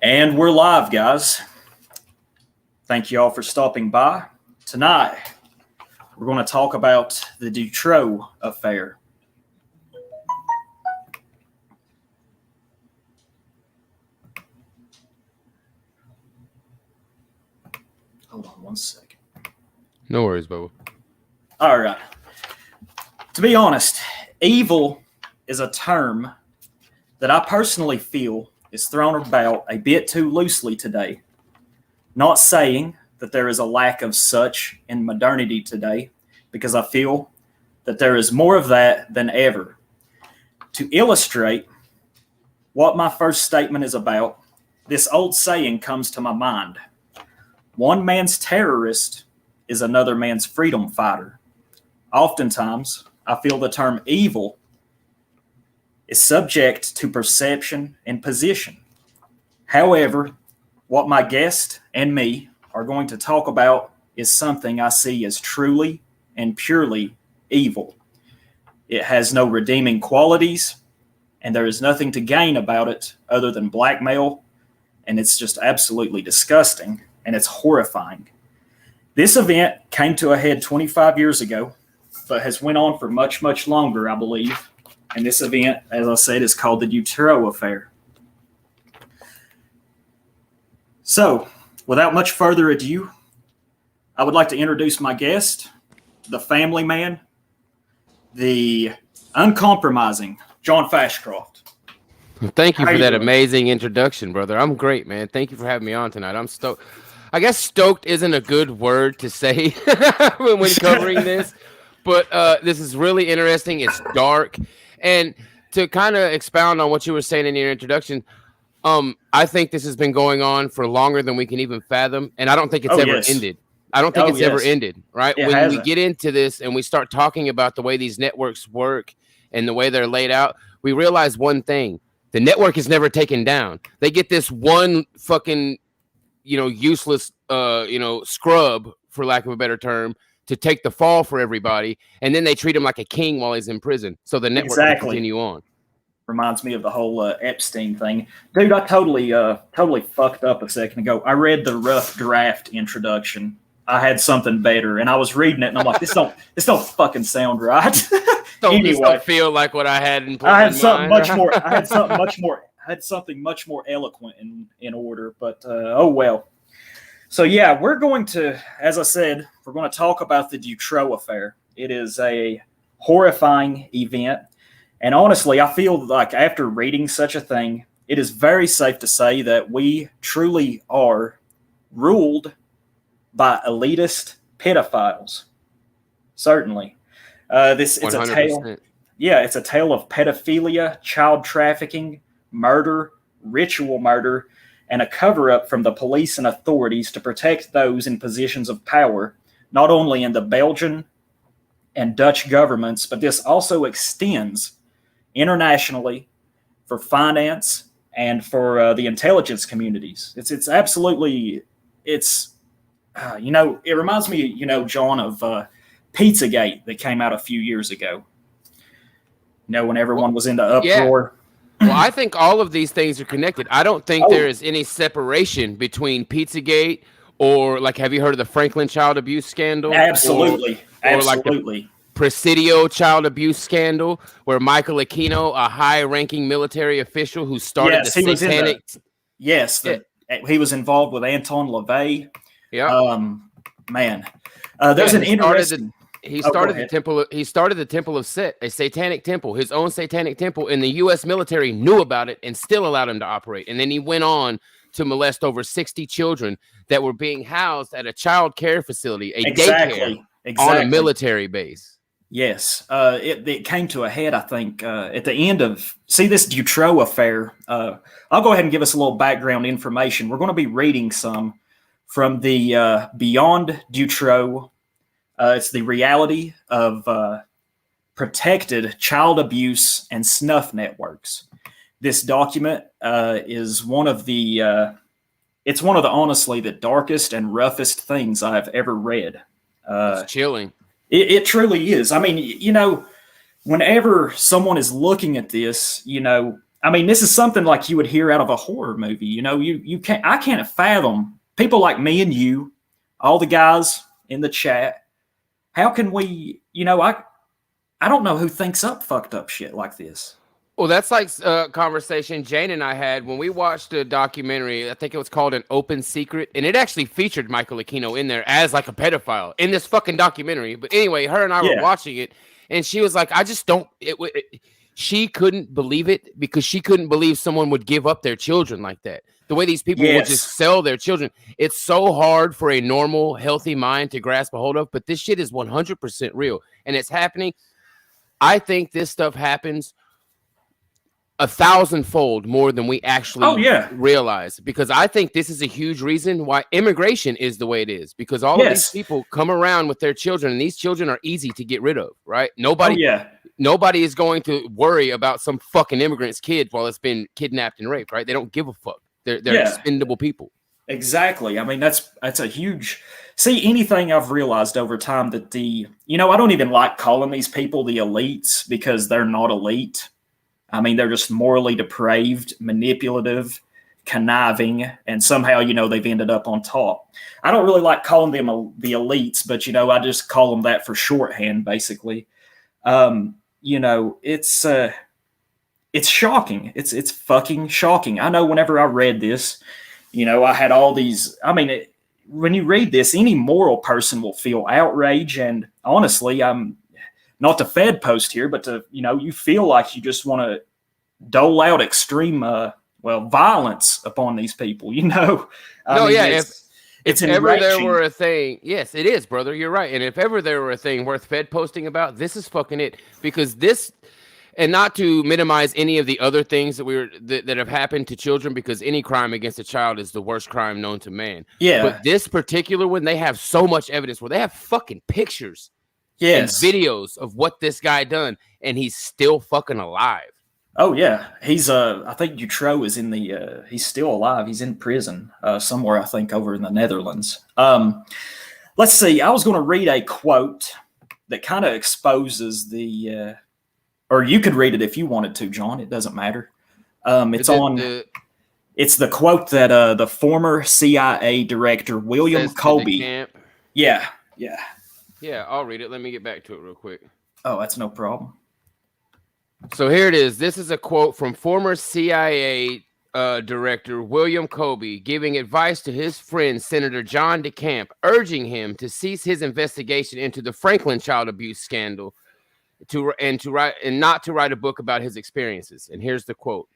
And we're live, guys. Thank you all for stopping by. Tonight, we're going to talk about the Dutroux Affair. Hold on one second. No worries, Bubba. All right. To be honest, evil is a term that I personally feel is thrown about a bit too loosely today. Not saying that there is a lack of such in modernity today, because I feel that there is more of that than ever. To illustrate what my first statement is about, this old saying comes to my mind. One man's terrorist is another man's freedom fighter. Oftentimes, I feel the term evil is subject to perception and position. However, what my guest and me are going to talk about is something I see as truly and purely evil. It has no redeeming qualities, and there is nothing to gain about it other than blackmail, and it's just absolutely disgusting, and it's horrifying. This event came to a head 25 years ago, but has went on for much, much longer, I believe. And this event, as I said, is called the Dutroux Affair. So, without much further ado, I would like to introduce my guest, the family man, the uncompromising John Fashcroft. Thank you for that amazing introduction, brother. I'm great, man. Thank you for having me on tonight. I'm stoked. I guess stoked isn't a good word to say when covering this, but this is really interesting. It's dark. And to kind of expound on what you were saying in your introduction, I think this has been going on for longer than we can even fathom, and I don't think it's ever ended. I don't think it's ever ended, right? When we get into this and we start talking about the way these networks work and the way they're laid out, we realize one thing. The network is never taken down. They get this one fucking, useless, scrub, for lack of a better term, to take the fall for everybody, and then they treat him like a king while he's in prison, so the network can continue on. Reminds me of the whole Epstein thing. Dude, I totally fucked up a second ago. I read the rough draft introduction. I had something better, and I was reading it, and I'm like, this don't fucking sound right. Anyway, don't feel like what I had in I had something much more. I had something much more eloquent in order, but oh well. So yeah, we're going to, as I said, we're going to talk about the Dutroux Affair. It is a horrifying event, and honestly, I feel like after reading such a thing, it is very safe to say that we truly are ruled by elitist pedophiles. Certainly. It's 100%. A tale. Yeah, it's a tale of pedophilia, child trafficking, murder, ritual murder, and a cover-up from the police and authorities to protect those in positions of power, not only in the Belgian and Dutch governments, but this also extends internationally for finance and for the intelligence communities. It reminds me, John, of Pizzagate that came out a few years ago. When everyone was into uproar. Yeah. Well, I think all of these things are connected. I don't think there is any separation between Pizzagate or, like, have you heard of the Franklin child abuse scandal? Absolutely. Or like the Presidio child abuse scandal, where Michael Aquino, a high-ranking military official who started the satanic... He was involved with Anton LaVey. Yeah. There's an interesting... He started the temple. He started the temple of Set, a satanic temple, his own satanic temple, and the U.S. military knew about it and still allowed him to operate. And then he went on to molest over 60 children that were being housed at a child care facility, a daycare on a military base. Yes, it came to a head, I think, at the end of this Dutroux Affair. I'll go ahead and give us a little background information. We're going to be reading some from the Beyond Dutroux. It's the reality of protected child abuse and snuff networks. This document is one of the honestly the darkest and roughest things I've ever read. It's chilling. It truly is. I mean, whenever someone is looking at this, I mean, this is something like you would hear out of a horror movie. You know, I can't fathom people like me and you, all the guys in the chat. How can we, I don't know who thinks up fucked up shit like this. Well, that's like a conversation Jane and I had when we watched a documentary. I think it was called An Open Secret, and it actually featured Michael Aquino in there as like a pedophile in this fucking documentary. But anyway, her and I were watching it, and she was like, I just don't, she couldn't believe it because she couldn't believe someone would give up their children like that. The way these people would just sell their children. It's so hard for a normal, healthy mind to grasp a hold of, but this shit is 100% real, and it's happening. I think this stuff happens 1,000-fold more than we actually realize, because I think this is a huge reason why immigration is the way it is, because all of these people come around with their children, and these children are easy to get rid of, right? Nobody is going to worry about some fucking immigrant's kid while it's been kidnapped and raped, right? They don't give a fuck. They're expendable people. Exactly. I mean, that's a huge. See, anything I've realized over time that I don't even like calling these people the elites, because they're not elite. I mean, they're just morally depraved, manipulative, conniving, and somehow, they've ended up on top. I don't really like calling them the elites, but, I just call them that for shorthand, basically. It's shocking. It's fucking shocking. I know whenever I read this, I had all these, when you read this, any moral person will feel outrage. And honestly, I'm not to Fed post here, but you feel like you just want to dole out extreme, violence upon these people, If ever there were a thing, yes, it is, brother. You're right. And if ever there were a thing worth Fed posting about, this is fucking it. Because this, and not to minimize any of the other things that have happened to children, because any crime against a child is the worst crime known to man. Yeah. But this particular one, they have so much evidence where they have fucking pictures and videos of what this guy done, and he's still fucking alive. Oh yeah, he's I think Dutroux is he's still alive. He's in prison somewhere, I think, over in the Netherlands. Let's see. I was going to read a quote that kind of exposes or you could read it if you wanted to, John. It doesn't matter. It's the quote that the former CIA director William Colby. Yeah. Yeah, I'll read it. Let me get back to it real quick. Oh, that's no problem. So here it is. This is a quote from former CIA director William Colby giving advice to his friend Senator John DeCamp, urging him to cease his investigation into the Franklin child abuse scandal, not to write a book about his experiences. And here's the quote: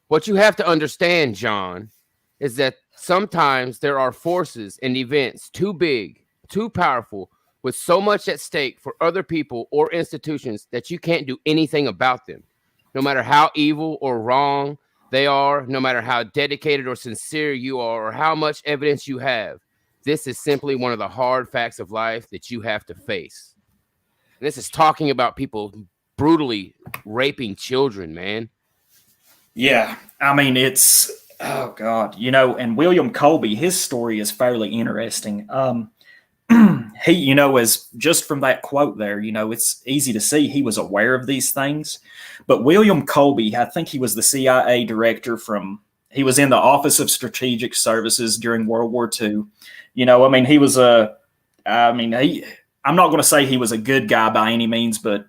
"What you have to understand, John, is that sometimes there are forces and events too big, too powerful, with so much at stake for other people or institutions that you can't do anything about them. No matter how evil or wrong they are, no matter how dedicated or sincere you are, or how much evidence you have, this is simply one of the hard facts of life that you have to face." And this is talking about people brutally raping children, man. Yeah, I mean, it's, oh God, and William Colby, his story is fairly interesting. He, as just from that quote there, it's easy to see he was aware of these things. But William Colby, I think he was the CIA director he was in the Office of Strategic Services during World War II. He was I'm not going to say he was a good guy by any means, but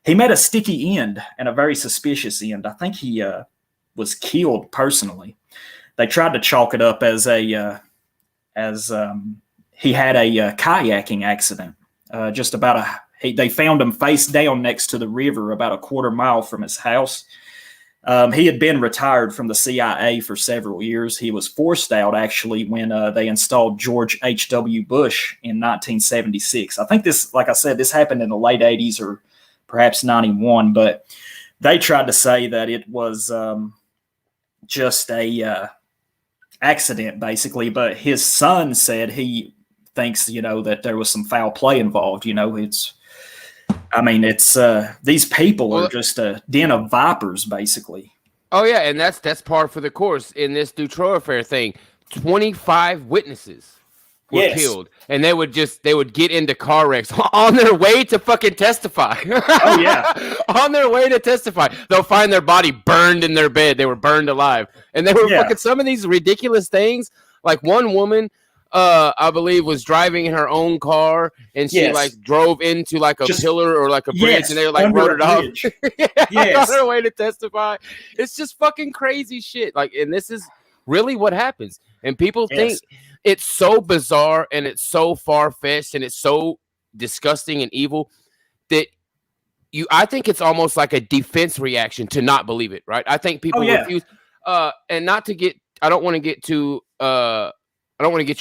he met a sticky end and a very suspicious end. I think he was killed personally. They tried to chalk it up as he had a kayaking accident. They found him face down next to the river about a quarter mile from his house. He had been retired from the CIA for several years. He was forced out, actually, when they installed George H.W. Bush in 1976. I think this, like I said, this happened in the late 80s or perhaps 91, but they tried to say that it was just a accident, basically. But his son said he thinks, that there was some foul play involved. These people are just a den of vipers, basically. Oh yeah, and that's par for the course in this Dutroux Affair thing. 25 witnesses were killed, and they would get into car wrecks on their way to fucking testify. Oh yeah, on their way to testify, they'll find their body burned in their bed. They were burned alive, and they were fucking some of these ridiculous things. Like one woman, I believe, was driving in her own car, and she like drove into like a pillar or like a bridge, and they like wrote it off. On her way to testify. It's just fucking crazy shit. Like, and this is really what happens, and people think. It's so bizarre and it's so far-fetched and it's so disgusting and evil that I think it's almost like a defense reaction to not believe it, right? I think people refuse and not to get I don't want to get your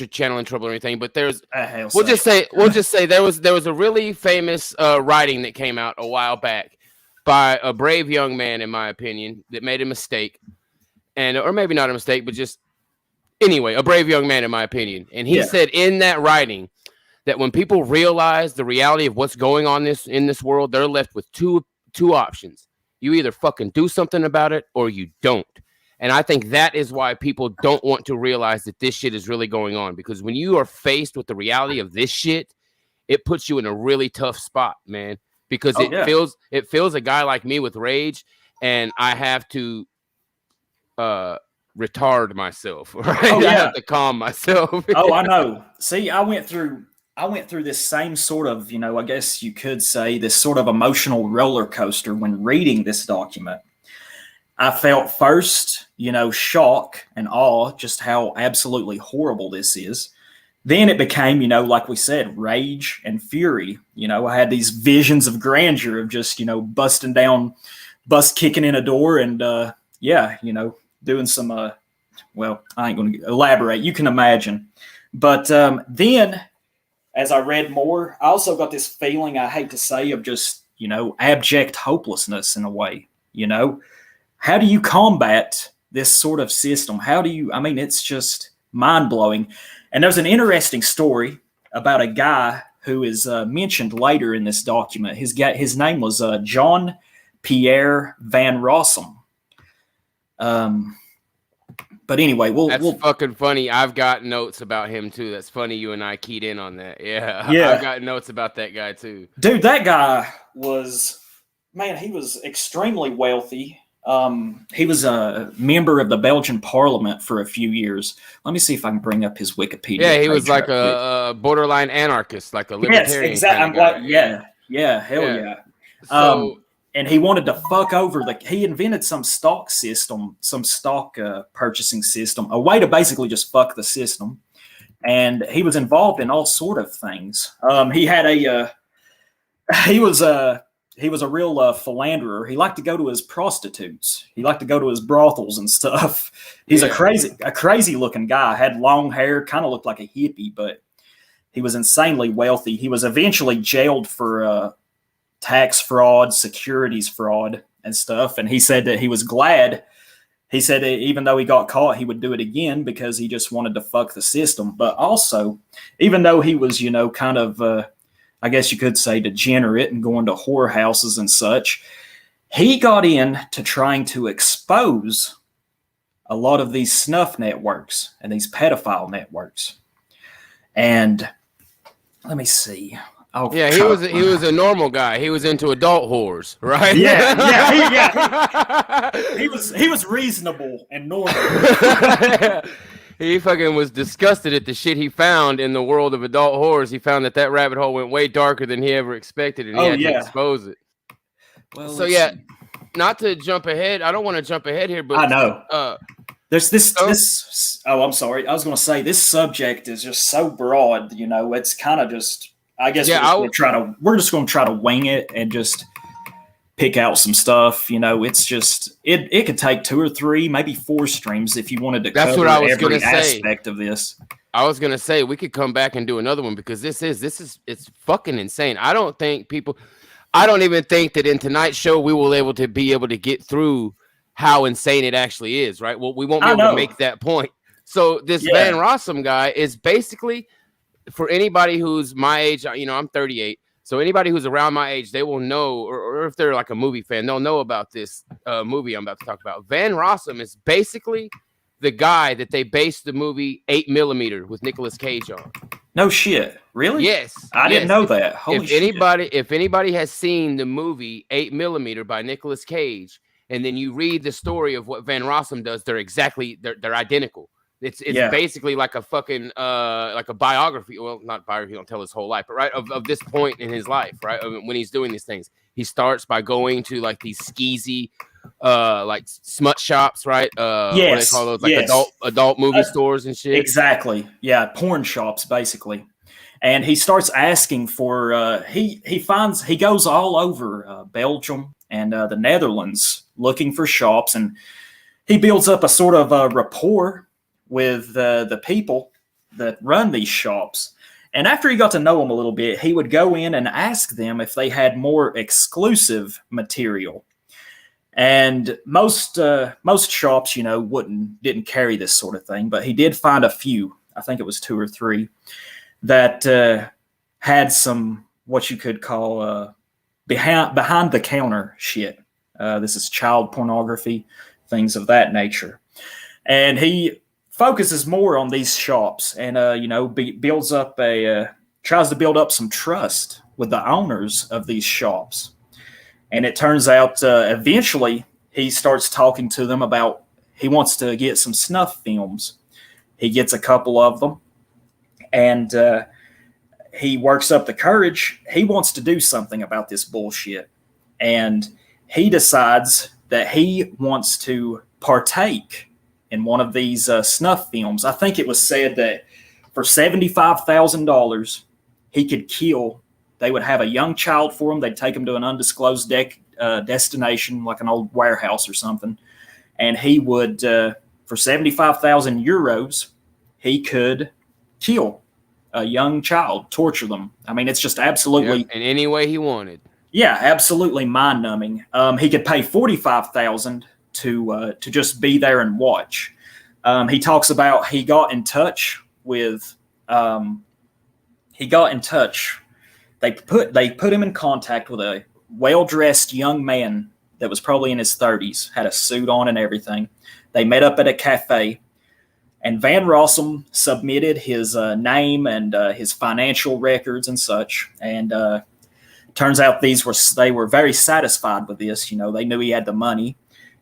channel in trouble or anything, but we'll just say there was a really famous writing that came out a while back by a brave young man, in my opinion, that made a mistake, or maybe not a mistake, but just anyway, a brave young man, in my opinion. And he said in that writing that when people realize the reality of what's going on in this world, they're left with two options. You either fucking do something about it or you don't. And I think that is why people don't want to realize that this shit is really going on. Because when you are faced with the reality of this shit, it puts you in a really tough spot, man. Because it fills a guy like me with rage, and I have to retard myself, right? I have to calm myself. Oh, I know. See, I went through this same sort of, I guess you could say, this sort of emotional roller coaster when reading this document. I felt first, shock and awe, just how absolutely horrible this is. Then it became, like we said, rage and fury. I had these visions of grandeur of just, bust kicking in a door and, doing some, I ain't going to elaborate. You can imagine. But then as I read more, I also got this feeling, I hate to say, of just, abject hopelessness in a way. How do you combat this sort of system? It's just mind blowing. And there's an interesting story about a guy who is mentioned later in this document. His name was John Pierre Van Rossum. But anyway, we'll fucking funny. I've got notes about him too. That's funny. You and I keyed in on that. Yeah. I've got notes about that guy too. Dude, that guy he was extremely wealthy. He was a member of the Belgian parliament for a few years. Let me see if I can bring up his Wikipedia. Yeah, he was like a borderline anarchist, like a libertarian. Yes, exactly. Kind of guy. Hell yeah. So, and he wanted to fuck over he invented some stock purchasing system, a way to basically just fuck the system. And he was involved in all sort of things. He was a real philanderer. He liked to go to his prostitutes. He liked to go to his brothels and stuff. He's a crazy looking guy. Had long hair, kind of looked like a hippie, but he was insanely wealthy. He was eventually jailed for tax fraud, securities fraud, and stuff. And he said that he was glad. He said that even though he got caught, he would do it again because he just wanted to fuck the system. But also, even though he was, kind of, I guess you could say, degenerate and going to whorehouses and such, he got into trying to expose a lot of these snuff networks and these pedophile networks. And let me see. He was a normal guy. He was into adult whores, right? He was reasonable and normal. He fucking was disgusted at the shit he found in the world of adult whores. He found that rabbit hole went way darker than he ever expected, and he had to expose it. Well, so not to jump ahead. I don't want to jump ahead here, but I know. There's this. Oh, I'm sorry. I was going to say this subject is just so broad. It's kind of just. I guess we're just going to try to wing it and just pick out some stuff. It's just it could take 2 or 3, maybe 4 streams if you wanted to cover every aspect of this. I was gonna say we could come back and do another one because it's fucking insane. I don't even think that in tonight's show we will be able to get through how insane it actually is, right? Well, we won't be able to make that point. So this Van Rossum guy is basically, for anybody who's my age, I'm 38. So anybody who's around my age, they will know, or if they're like a movie fan, they'll know about this movie I'm about to talk about. Van Rossum is basically the guy that they based the movie 8mm with Nicolas Cage on. No shit. Really? Yes. I didn't know that. Holy if shit. If anybody has seen the movie 8mm by Nicolas Cage, and then you read the story of what Van Rossum does, they're identical. It's basically like a fucking like a biography. Well, not biography, don't tell his whole life, but right of this point in his life, right? When he's doing these things. He starts by going to like these skeezy like smut shops, right? What do they call those? Like adult movie stores and shit. Exactly. Yeah, porn shops basically. And he starts asking for he goes all over Belgium and the Netherlands looking for shops, and he builds up a sort of rapport with the people that run these shops. And after he got to know them a little bit, he would go in and ask them if they had more exclusive material. And most shops, didn't carry this sort of thing, but he did find a few. I think it was 2 or 3 that had some what you could call behind the counter shit. This is child pornography, things of that nature. And he focuses more on these shops and tries to build up some trust with the owners of these shops. And it turns out eventually he starts talking to them about he wants to get some snuff films. He gets a couple of them, and he works up the courage. He wants to do something about this bullshit. And he decides that he wants to partake in one of these snuff films. I think it was said that for $75,000, he could kill. They would have a young child for him. They'd take him to an undisclosed destination, like an old warehouse or something. And he would, for 75,000 euros, he could kill a young child, torture them. I mean, it's just absolutely... in any way he wanted. Yeah, absolutely mind-numbing. He could pay $45,000 to just be there and watch. He talks about he got in touch. They put him in contact with a well-dressed young man that was probably in his 30s, had a suit on and everything. They met up at a cafe, and Van Rossum submitted his name and his financial records and such. And turns out they were very satisfied with this. They knew he had the money.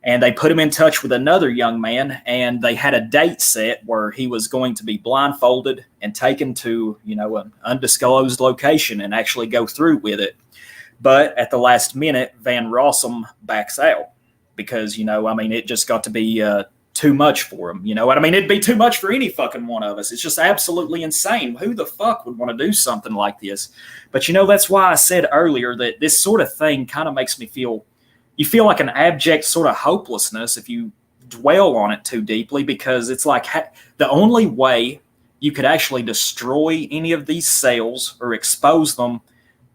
And they put him in touch with another young man, and they had a date set where he was going to be blindfolded and taken to, an undisclosed location and actually go through with it. But at the last minute, Van Rossum backs out because, it just got to be too much for him. It'd be too much for any fucking one of us. It's just absolutely insane. Who the fuck would want to do something like this? But, that's why I said earlier that this sort of thing kind of makes me feel... You feel like an abject sort of hopelessness if you dwell on it too deeply, because it's like the only way you could actually destroy any of these sales or expose them,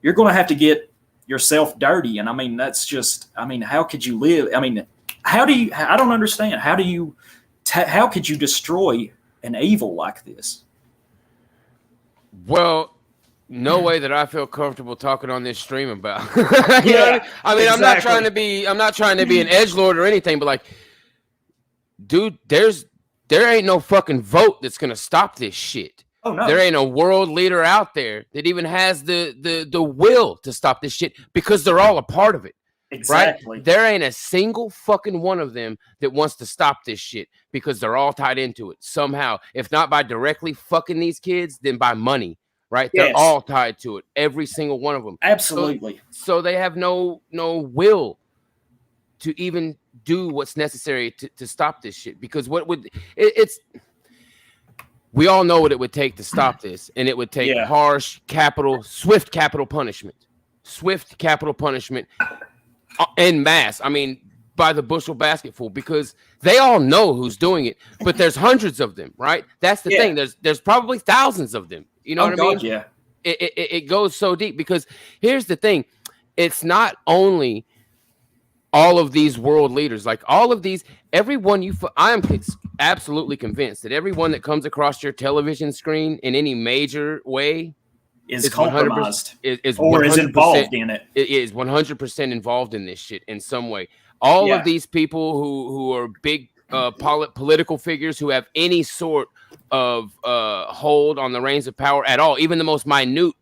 you're going to have to get yourself dirty. And that's just, how could you live? I don't understand. How could you destroy an evil like this? Well, no way that I feel comfortable talking on this stream about. You know what I mean? Exactly. I'm not trying to be an edgelord or anything, but like, dude, there ain't no fucking vote that's gonna stop this shit. Oh no. There ain't a world leader out there that even has the will to stop this shit, because they're all a part of it. Exactly. Right? There ain't a single fucking one of them that wants to stop this shit, because they're all tied into it somehow. If not by directly fucking these kids, then by money. Right? Yes. They're all tied to it. Every single one of them. Absolutely. So they have no will to even do what's necessary to stop this shit. Because we all know what it would take to stop this. And it would take harsh swift capital punishment. Swift capital punishment en masse. By the bushel basketful, because they all know who's doing it, but there's hundreds of them, right? That's the thing. There's probably thousands of them. You know what I mean? Yeah. It goes so deep, because here's the thing. It's not only all of these world leaders, like all of these, everyone I am absolutely convinced that everyone that comes across your television screen in any major way is compromised is involved in it. It is 100% involved in this shit in some way. All of these people who are big political figures who have any sort of hold on the reins of power at all, even the most minute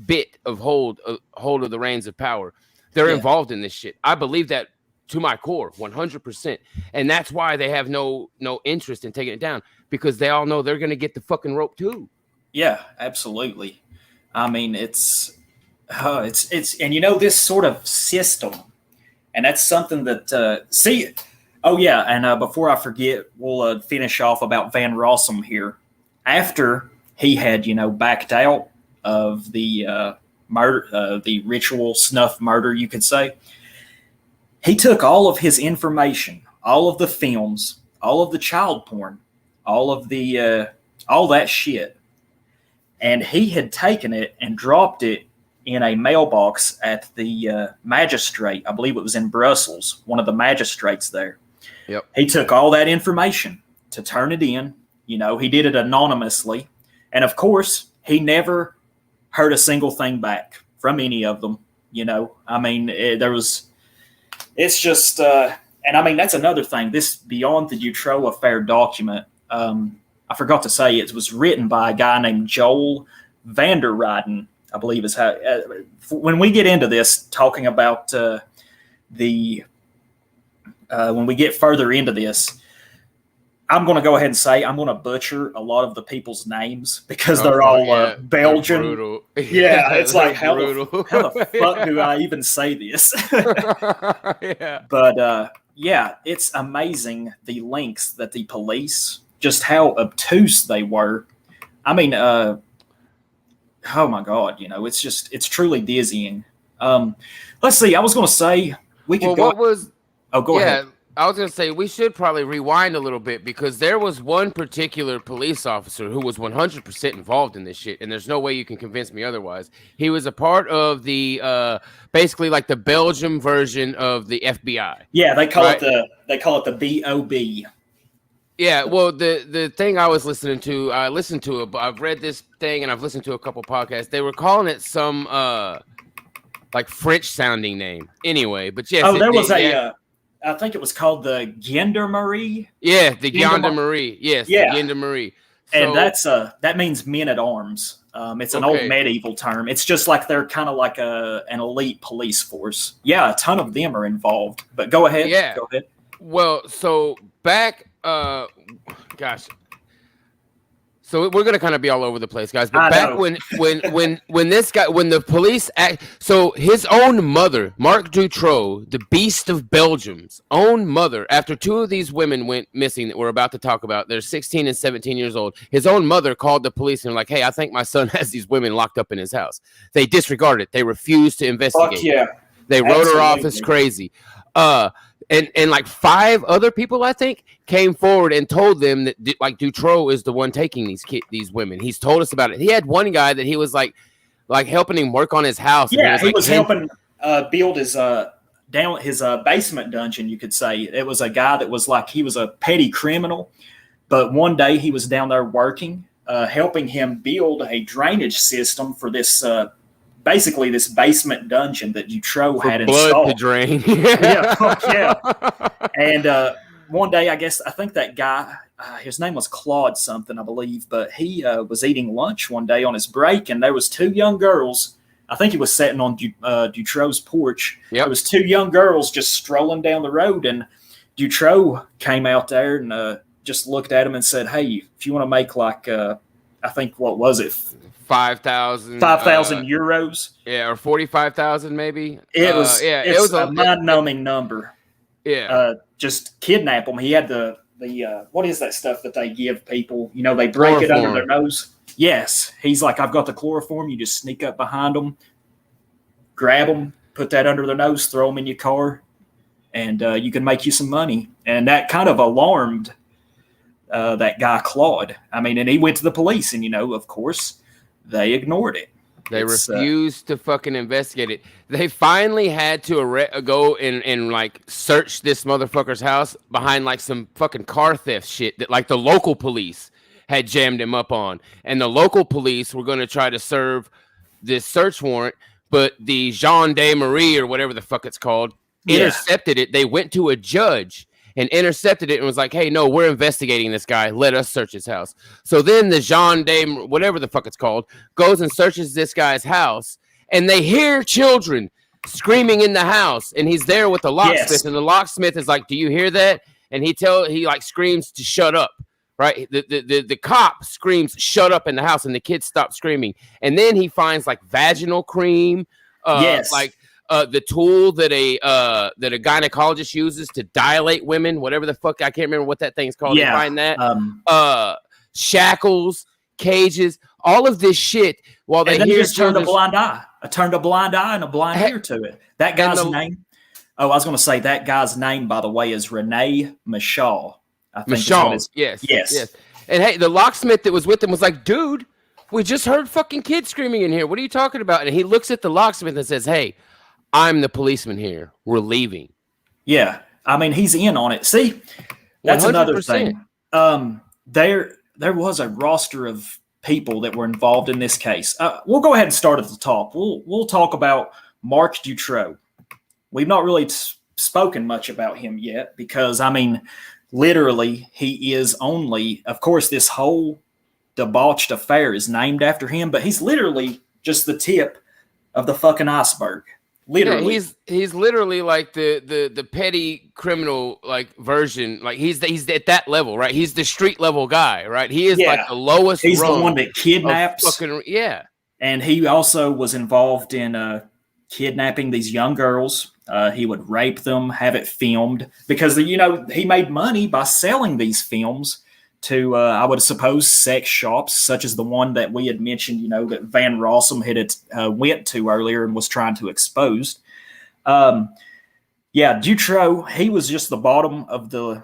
bit of hold of the reins of power, they're involved in this shit. I believe that to my core, 100%. And that's why they have no interest in taking it down, because they all know they're going to get the fucking rope too. Yeah, absolutely. I mean, it's and this sort of system, and that's something that oh yeah, and before I forget, we'll finish off about Van Rossum here. After he had backed out of the murder, the ritual snuff murder, you could say, he took all of his information, all of the films, all of the child porn, all of the all that shit, and he had taken it and dropped it in a mailbox at the magistrate. I believe it was in Brussels, one of the magistrates there. Yep. He took all that information to turn it in. He did it anonymously. And of course, he never heard a single thing back from any of them. I mean, it's just, and I mean, that's another thing. This Beyond the Dutroux Affair document, I forgot to say, it was written by a guy named Joel van der Rijden, I believe is how, when we get into this, talking about when we get further into this, I'm going to go ahead and say I'm going to butcher a lot of the people's names because they're all Belgian. Yeah, it's like, how the fuck do I even say this? But it's amazing the lengths that the police, just how obtuse they were. I mean, oh my God, it's truly dizzying. Let's see. I was going to say we could go. Go ahead. I was going to say we should probably rewind a little bit, because there was one particular police officer who was 100% involved in this shit, and there's no way you can convince me otherwise. He was a part of the basically like the Belgium version of the FBI. Yeah, they call it the BOB. Yeah, well, the thing I was listening to, I've read this thing and I've listened to a couple podcasts. They were calling it some like French sounding name. Anyway, but yes. Oh, there was I think it was called the Gendarmerie. Yeah, the Gendarmerie. Yes, yeah. The Gendarmerie. And that means men at arms. It's an old medieval term. It's just like they're kind of like an elite police force. Yeah, a ton of them are involved. But go ahead. Yeah. Go ahead. Well, so back, gosh. So we're gonna kind of be all over the place, guys. But back when the police act, so his own mother, Marc Dutroux, the Beast of Belgium's own mother, after two of these women went missing that we're about to talk about, they're 16 and 17 years old. His own mother called the police and like, "Hey, I think my son has these women locked up in his house." They disregarded it. They refused to investigate. Fuck yeah. They wrote her off as crazy. And like 5 other people, I think, came forward and told them that like Dutroux is the one taking these women. He's told us about it. He had one guy that he was like helping him work on his house. Yeah, he was helping build his basement dungeon, you could say. It was a guy that was like, he was a petty criminal, but one day he was down there working, helping him build a drainage system for this basically this basement dungeon that Dutroux had installed. Blood to drain. Yeah, fuck yeah. And one day, I think that guy, his name was Claude something, I believe, but he was eating lunch one day on his break, and there was 2 young girls. I think he was sitting on Dutroux's porch. Yep. There was 2 young girls just strolling down the road, and Dutroux came out there and just looked at him and said, "Hey, if you want to make like, I think, what was it? 5,000 euros. Yeah, or 45,000 maybe. It was a mind-numbing number. Yeah. Just kidnap them. He had the what is that stuff that they give people? They break it under their nose. Yes. He's like, "I've got the chloroform. You just sneak up behind them, grab them, put that under their nose, throw them in your car, and you can make you some money." And that kind of alarmed that guy, Claude. I mean, and he went to the police, and, of course, they ignored it. They refused to fucking investigate it. They finally had to go and like search this motherfucker's house behind like some fucking car theft shit that like the local police had jammed him up on. And the local police were going to try to serve this search warrant, but the gendarmerie or whatever the fuck it's called intercepted it. They went to a judge and intercepted it and was like, hey, no, we're investigating this guy. Let us search his house. So then the gendarme, whatever the fuck it's called, goes and searches this guy's house, and they hear children screaming in the house, and he's there with the locksmith, and the locksmith is like, do you hear that? And he like screams to shut up. Right, the cop screams, "Shut up!" in the house, and the kids stop screaming. And then he finds like vaginal cream, like the tool that a gynecologist uses to dilate women, whatever the fuck, I can't remember what that thing's called. Yeah. They find that shackles, cages, all of this shit. While they hear just turned a blind eye. I turned a blind eye and a blind ear to it. That guy's name. Oh, I was going to say that guy's name, by the way, is Rene Michaud. Michaud, yes. And hey, the locksmith that was with him was like, dude, we just heard fucking kids screaming in here. What are you talking about? And he looks at the locksmith and says, hey, I'm the policeman here. We're leaving. Yeah. I mean, he's in on it. See, that's 100%. Another thing. There was a roster of people that were involved in this case. We'll go ahead and start at the top. We'll talk about Marc Dutroux. We've not really spoken much about him yet because, I mean, literally, he is only, of course, this whole debauched affair is named after him, but he's literally just the tip of the fucking iceberg. Literally, he's literally like the petty criminal like version. Like he's at that level, right? He's the street level guy, right? He is like the lowest. He's the one that kidnaps. And he also was involved in kidnapping these young girls. He would rape them, have it filmed, because he made money by selling these films to, I would suppose, sex shops, such as the one that we had mentioned, that Van Rossum had went to earlier and was trying to expose. Dutroux, he was just the bottom of the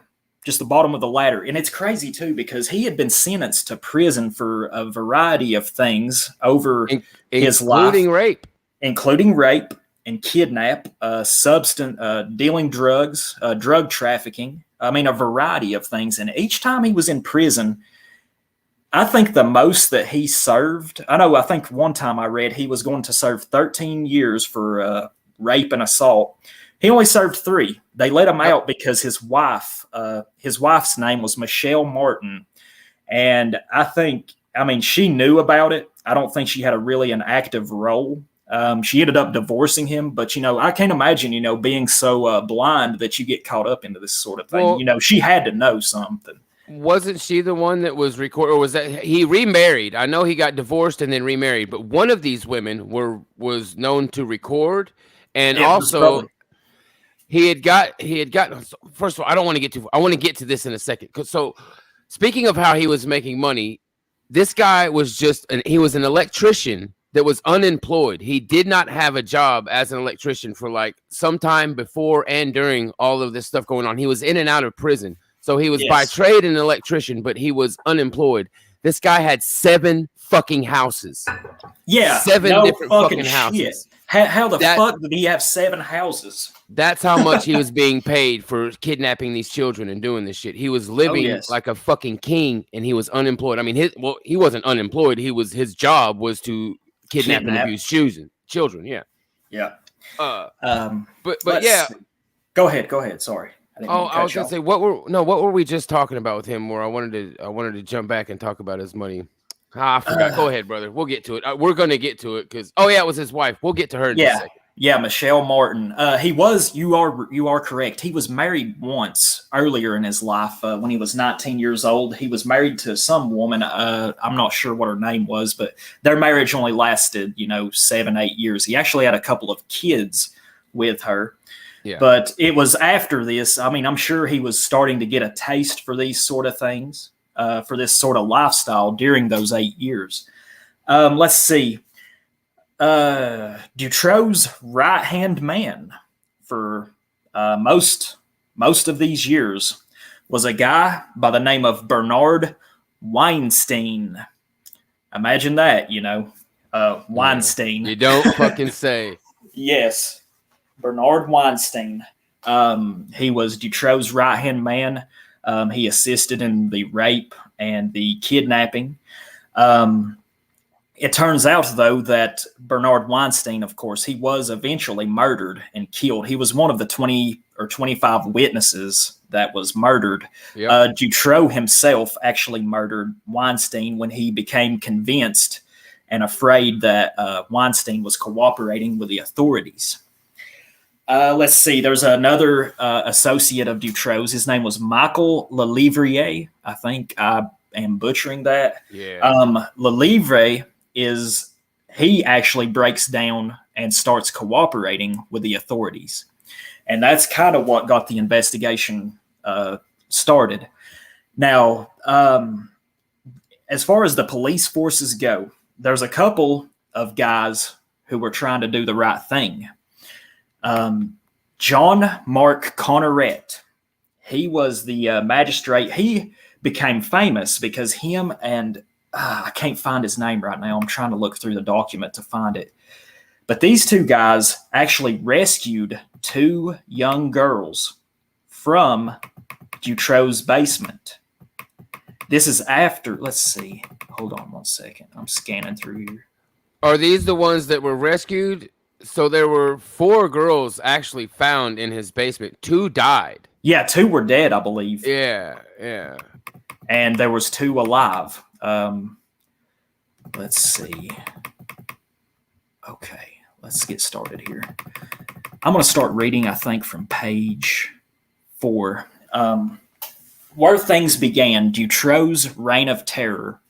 ladder, and it's crazy too because he had been sentenced to prison for a variety of things over his life, including rape and kidnap, dealing drugs, drug trafficking. I mean, a variety of things. And each time he was in prison, I think the most that he served, I think one time I read he was going to serve 13 years for rape and assault. He only served 3. They let him out because his wife's name was Michelle Martin. And she knew about it. I don't think she had an active role. She ended up divorcing him, but, I can't imagine, being so blind that you get caught up into this sort of thing. Well, she had to know something. Wasn't she the one that was recorded, or was that he remarried? I know he got divorced and then remarried, but one of these women was known to record, and also he had got. First of all, I want to get to this in a second. So, speaking of how he was making money, this guy was he was an electrician that was unemployed. He did not have a job as an electrician for like some time before and during all of this stuff going on. He was in and out of prison. So he was by trade an electrician, but he was unemployed. This guy had 7 fucking houses. Yeah. 7 different fucking houses. How the fuck did he have 7 houses? That's how much he was being paid for kidnapping these children and doing this shit. He was living like a fucking king, and he was unemployed. I mean, he wasn't unemployed. His job was to kidnap and abuse children. Yeah. But yeah. Go ahead. Sorry. I was gonna say what were we just talking about with him? Where I wanted to jump back and talk about his money. I forgot. Go ahead, brother. We'll get to it. We're gonna get to it because it was his wife. We'll get to her in a second. Yeah, Michelle Martin. He was. You are correct. He was married once earlier in his life when he was 19 years old. He was married to some woman. I'm not sure what her name was, but their marriage only lasted 7-8 years. He actually had a couple of kids with her. Yeah. But it was after this. I mean, I'm sure he was starting to get a taste for these sort of things, for this sort of lifestyle during those 8 years. Let's see. Dutroux's right-hand man for most of these years was a guy by the name of Bernard Weinstein. Imagine that, Weinstein. You don't fucking say. Yes. Bernard Weinstein. He was Dutroux's right-hand man. He assisted in the rape and the kidnapping. It turns out, though, that Bernard Weinstein, of course, he was eventually murdered and killed. He was one of the 20 or 25 witnesses that was murdered. Yep. Dutroux himself actually murdered Weinstein when he became convinced and afraid that Weinstein was cooperating with the authorities. Let's see. There's another associate of Dutroux's. His name was Michael Lelivrier. I think I am butchering that. Yeah. Lelivre he actually breaks down and starts cooperating with the authorities. And that's kind of what got the investigation started. Now, as far as the police forces go, there's a couple of guys who were trying to do the right thing. John Mark Conneret, he was the magistrate. He became famous because him and I can't find his name right now. I'm trying to look through the document to find it. But these two guys actually rescued two young girls from Dutroux's basement. This is after, let's see. Hold on 1 second. I'm scanning through here. Are these the ones that were rescued? So there were 4 girls actually found in his basement. 2 died. Yeah, 2 were dead, I believe. Yeah. And there was 2 alive. Let's see. Okay, let's get started here. I'm going to start reading, I think, from page 4. Where things began, Dutroux's reign of terror.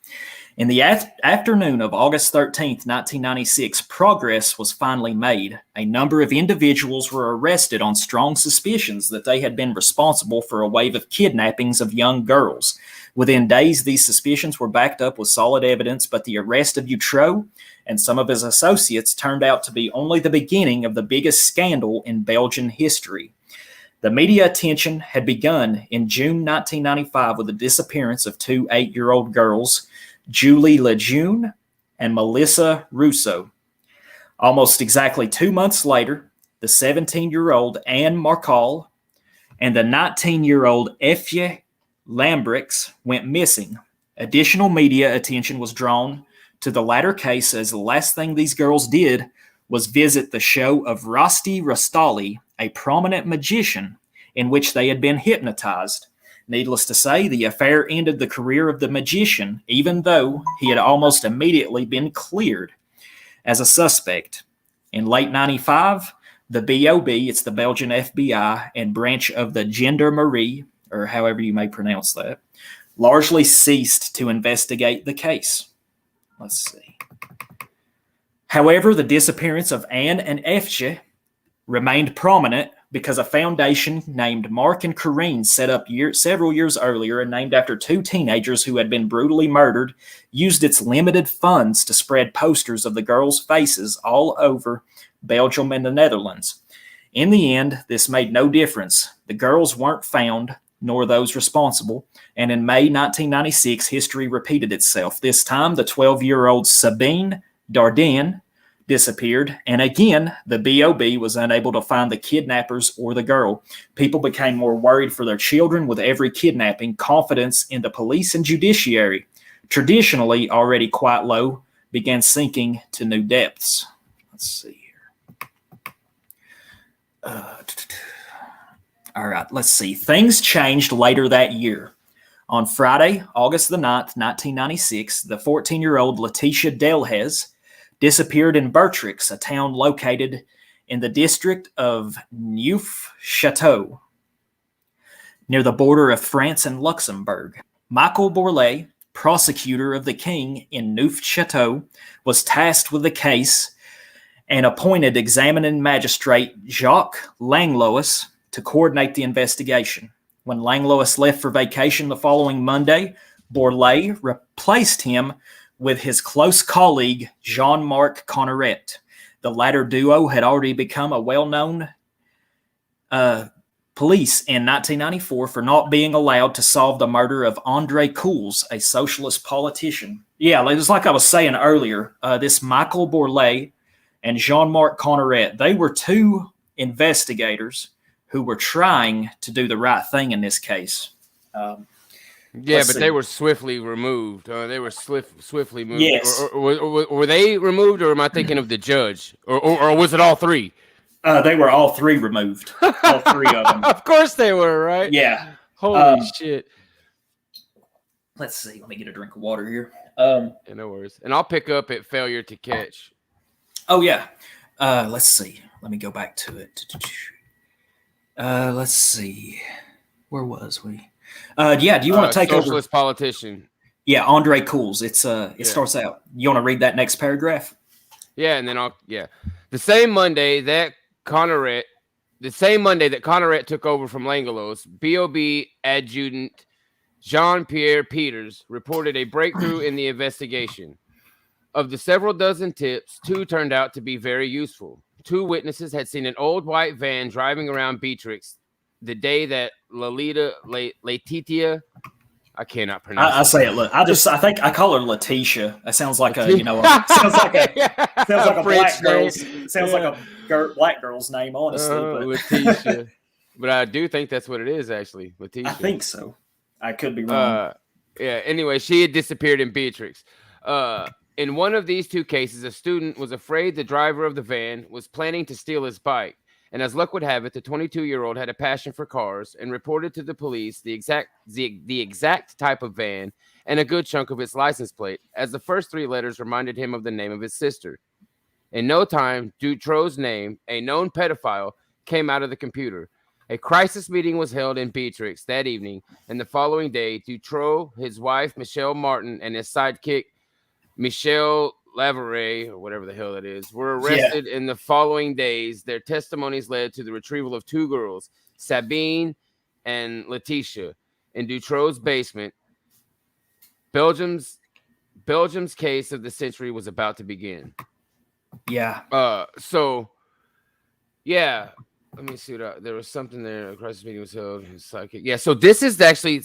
In the afternoon of August 13th, 1996, progress was finally made. A number of individuals were arrested on strong suspicions that they had been responsible for a wave of kidnappings of young girls. Within days, these suspicions were backed up with solid evidence, but the arrest of Dutroux and some of his associates turned out to be only the beginning of the biggest scandal in Belgian history. The media attention had begun in June 1995 with the disappearance of 2 8-year-old girls, Julie Lejeune and Melissa Rousseau. Almost exactly 2 months later, the 17-year-old Anne Marcal and the 19-year-old Effie Lambrix went missing. Additional media attention was drawn to the latter case as the last thing these girls did was visit the show of Rosti Rastali, a prominent magician, in which they had been hypnotized. Needless to say, the affair ended the career of the magician, even though he had almost immediately been cleared as a suspect. In late 95, the BOB, it's the Belgian FBI, and branch of the Gendarmerie, or however you may pronounce that, largely ceased to investigate the case. Let's see. However, the disappearance of Anne and Efche remained prominent because a foundation named Mark and Corrine set up several years earlier and named after 2 teenagers who had been brutally murdered, used its limited funds to spread posters of the girls' faces all over Belgium and the Netherlands. In the end, this made no difference. The girls weren't found, nor those responsible, and in May 1996, history repeated itself. This time, the 12-year-old Sabine Dardenne disappeared, and again, the BOB was unable to find the kidnappers or the girl. People became more worried for their children with every kidnapping. Confidence in the police and judiciary, traditionally already quite low, began sinking to new depths. Let's see here. All right, let's see. Things changed later that year. On Friday, August the 9th, 1996, the 14-year-old Letitia Delhez disappeared in Bertrix, a town located in the district of Neuf-Château, near the border of France and Luxembourg. Michael Bourlet, prosecutor of the king in Neuf-Château, was tasked with the case and appointed examining magistrate Jacques Langlois to coordinate the investigation. When Langlois left for vacation the following Monday, Bourlet replaced him with his close colleague, Jean-Marc Conneret. The latter duo had already become a well-known police in 1994 for not being allowed to solve the murder of André Coules, a socialist politician. Yeah, just like I was saying earlier, this Michael Bourlet and Jean-Marc Conneret, they were 2 investigators who were trying to do the right thing in this case. They were swiftly removed. They were swiftly moved. Yes. Or were they removed, or am I thinking of the judge? Or was it all 3? They were all 3 removed. All 3 of them. Of course they were, right? Yeah. Holy shit. Let's see. Let me get a drink of water here. Yeah, no worries. And I'll pick up at failure to catch. Oh, yeah. Let's see. Let me go back to it. Let's see. Where was we? Yeah, do you want to take socialist over? Politician. Yeah, Andre Cools. It starts out. You want to read that next paragraph? Yeah, and then The same Monday that Connerat took over from Langelos, BOB adjutant Jean-Pierre Peters reported a breakthrough in the investigation. Of the several dozen tips, 2 turned out to be very useful. 2 witnesses had seen an old white van driving around Beatrix the day that Letitia, I cannot pronounce. I say it. Look, I think I call her Letitia. That sounds like sounds like a black girl's name, honestly. Letitia, but I do think that's what it is actually. Letitia. I think so. I could be wrong. Yeah. Anyway, she had disappeared in Beatrix. In one of these 2 cases, a student was afraid the driver of the van was planning to steal his bike. And as luck would have it, the 22-year-old had a passion for cars and reported to the police the exact type of van and a good chunk of its license plate, as the first 3 letters reminded him of the name of his sister. In no time, Dutroux's name, a known pedophile, came out of the computer. A crisis meeting was held in Beatrix that evening, and the following day, Dutroux, his wife, Michelle Martin, and his sidekick, Michel Lavare, or whatever the hell that is, were arrested in the following days. Their testimonies led to the retrieval of 2 girls, Sabine and Letitia, in Dutroux's basement. Belgium's case of the century was about to begin. Yeah. Let me see there was something there. A crisis meeting was held. Yeah. So this is actually.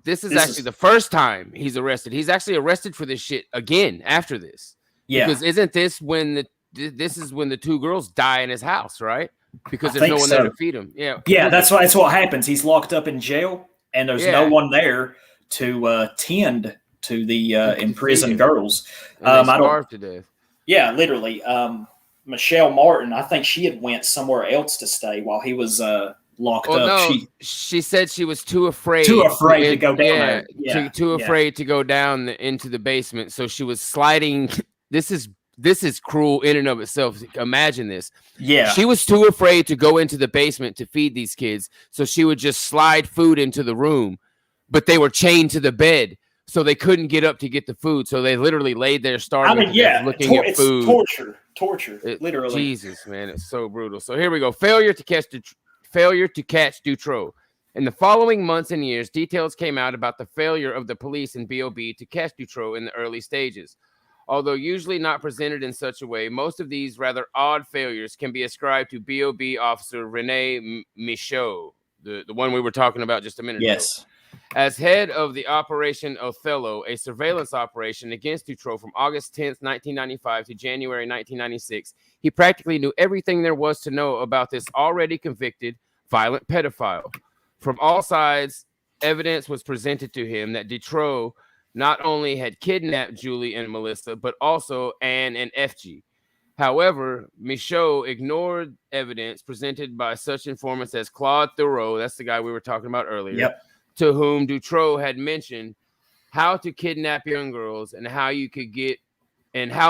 This is the first time he's arrested. He's actually arrested for this shit again after this. Yeah. Because isn't this when this is when the 2 girls die in his house, right? Because there's no one there to feed him. Yeah. Yeah, that's what happens. He's locked up in jail, and there's no one there to tend to the imprisoned girls. I starved to death. Yeah, literally. Michelle Martin, I think she had went somewhere else to stay while he was locked up. No, she said she was too afraid to go down there. Yeah, too afraid to go down into the basement. So she was sliding. This is cruel in and of itself. Imagine this. Yeah. She was too afraid to go into the basement to feed these kids. So she would just slide food into the room, but they were chained to the bed. So they couldn't get up to get the food. So they literally laid there starving looking at food. Torture, literally. Jesus, man, it's so brutal. So here we go. Failure to catch Dutroux. In the following months and years, details came out about the failure of the police and BOB to catch Dutroux in the early stages. Although usually not presented in such a way, most of these rather odd failures can be ascribed to BOB officer René Michaud, the one we were talking about just a minute ago. As head of the Operation Othello, a surveillance operation against Dutroux from August 10th, 1995 to January 1996, he practically knew everything there was to know about this already convicted violent pedophile. From all sides, evidence was presented to him that Dutroux not only had kidnapped Julie and Melissa, but also Anne and FG. However, Michaud ignored evidence presented by such informants as Claude Thoreau, that's the guy we were talking about earlier, to whom Dutroux had mentioned how to kidnap young girls and how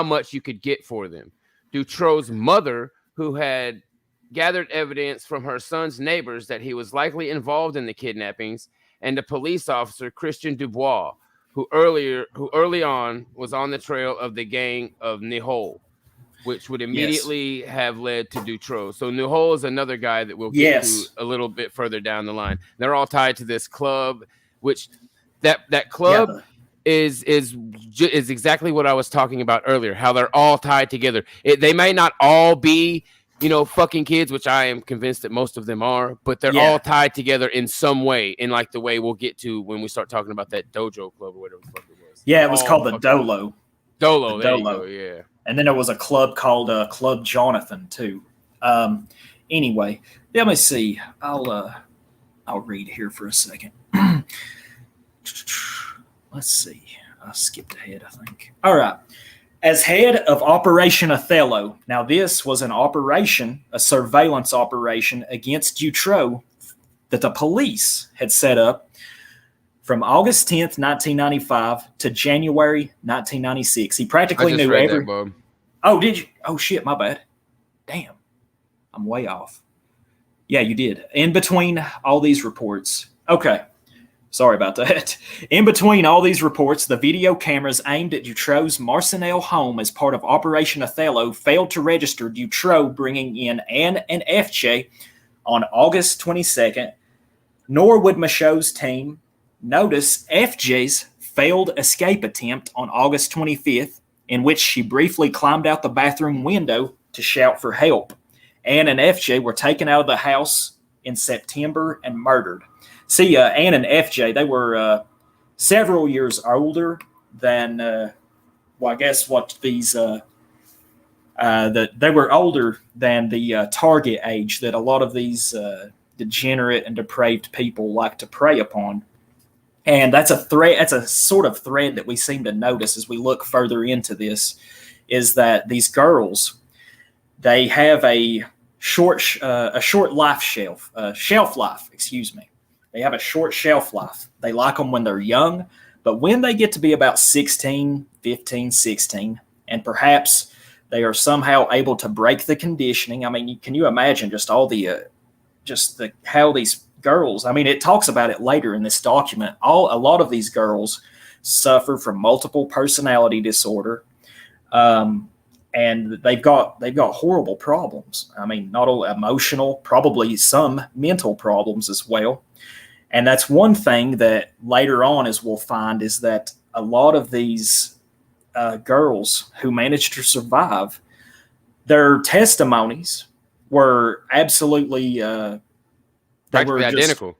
much you could get for them. Dutroux's mother, who had gathered evidence from her son's neighbors that he was likely involved in the kidnappings, and a police officer, Christian Dubois, who early on was on the trail of the gang of Nihol, which would immediately have led to Dutroux. So Nihol is another guy that we'll get to a little bit further down the line. They're all tied to this club, which that club is exactly what I was talking about earlier, how they're all tied together. They may not all be, fucking kids, which I am convinced that most of them are, but they're all tied together in some way, in like the way we'll get to when we start talking about that dojo club or whatever the fuck it was. Yeah, it was called the Dolo. Dolo, there you go, yeah. And then there was a club called Club Jonathan too. Anyway, let me see. I'll read here for a second. Let's see. I skipped ahead, I think. All right. As head of Operation Othello, now this was an operation, a surveillance operation against Dutroux that the police had set up from August 10th, 1995 to January 1996. He practically knew every... Oh, did you? Oh, shit, my bad. Damn. I'm way off. Yeah, you did. In between all these reports. Okay. Sorry about that. In between all these reports, the video cameras aimed at Dutroux's Marcinelle home as part of Operation Othello failed to register Dutroux bringing in Anne and FJ on August 22nd, nor would Michaud's team notice FJ's failed escape attempt on August 25th, in which she briefly climbed out the bathroom window to shout for help. Anne and FJ were taken out of the house in September and murdered. See, Anne and FJ, they were several years older than, I guess what these, they were older than the target age that a lot of these degenerate and depraved people like to prey upon. And that's a thread. That's a sort of thread that we seem to notice as we look further into this, is that these girls, they have a short shelf life. Excuse me. They have a short shelf life. They like them when they're young, but when they get to be about 16, 15, 16, and perhaps they are somehow able to break the conditioning. I mean, can you imagine just all how these girls, I mean, it talks about it later in this document. A lot of these girls suffer from multiple personality disorder, and they've got horrible problems. I mean, not only emotional, probably some mental problems as well. And that's one thing that later on, as we'll find, is that a lot of these girls who managed to survive, their testimonies were absolutely practically identical.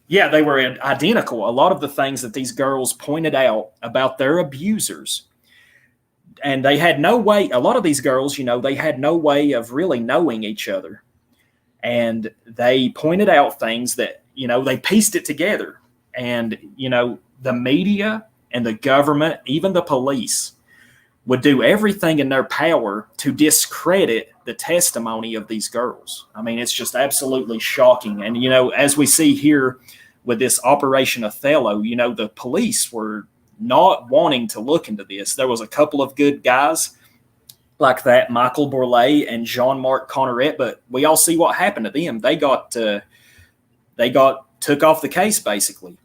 Yeah, they were identical. A lot of the things that these girls pointed out about their abusers, and they had no way, a lot of these girls, they had no way of really knowing each other. And they pointed out things that, they pieced it together. And, the media and the government, even the police, would do everything in their power to discredit the testimony of these girls. I mean, it's just absolutely shocking. And, as we see here with this Operation Othello, the police were not wanting to look into this. There was a couple of good guys like that, Michael Bourlet and Jean-Marc Conneret, but we all see what happened to them. They got took off the case, basically.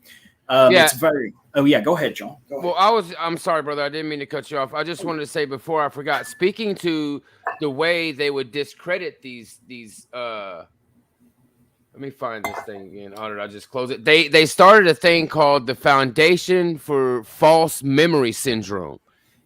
It's very... Oh, yeah, go ahead, John. Go ahead. Well, I'm sorry, brother. I didn't mean to cut you off. I just wanted to say before I forgot, speaking to the way they would discredit these let me find this thing again. Or did I just close it? They started a thing called the Foundation for False Memory Syndrome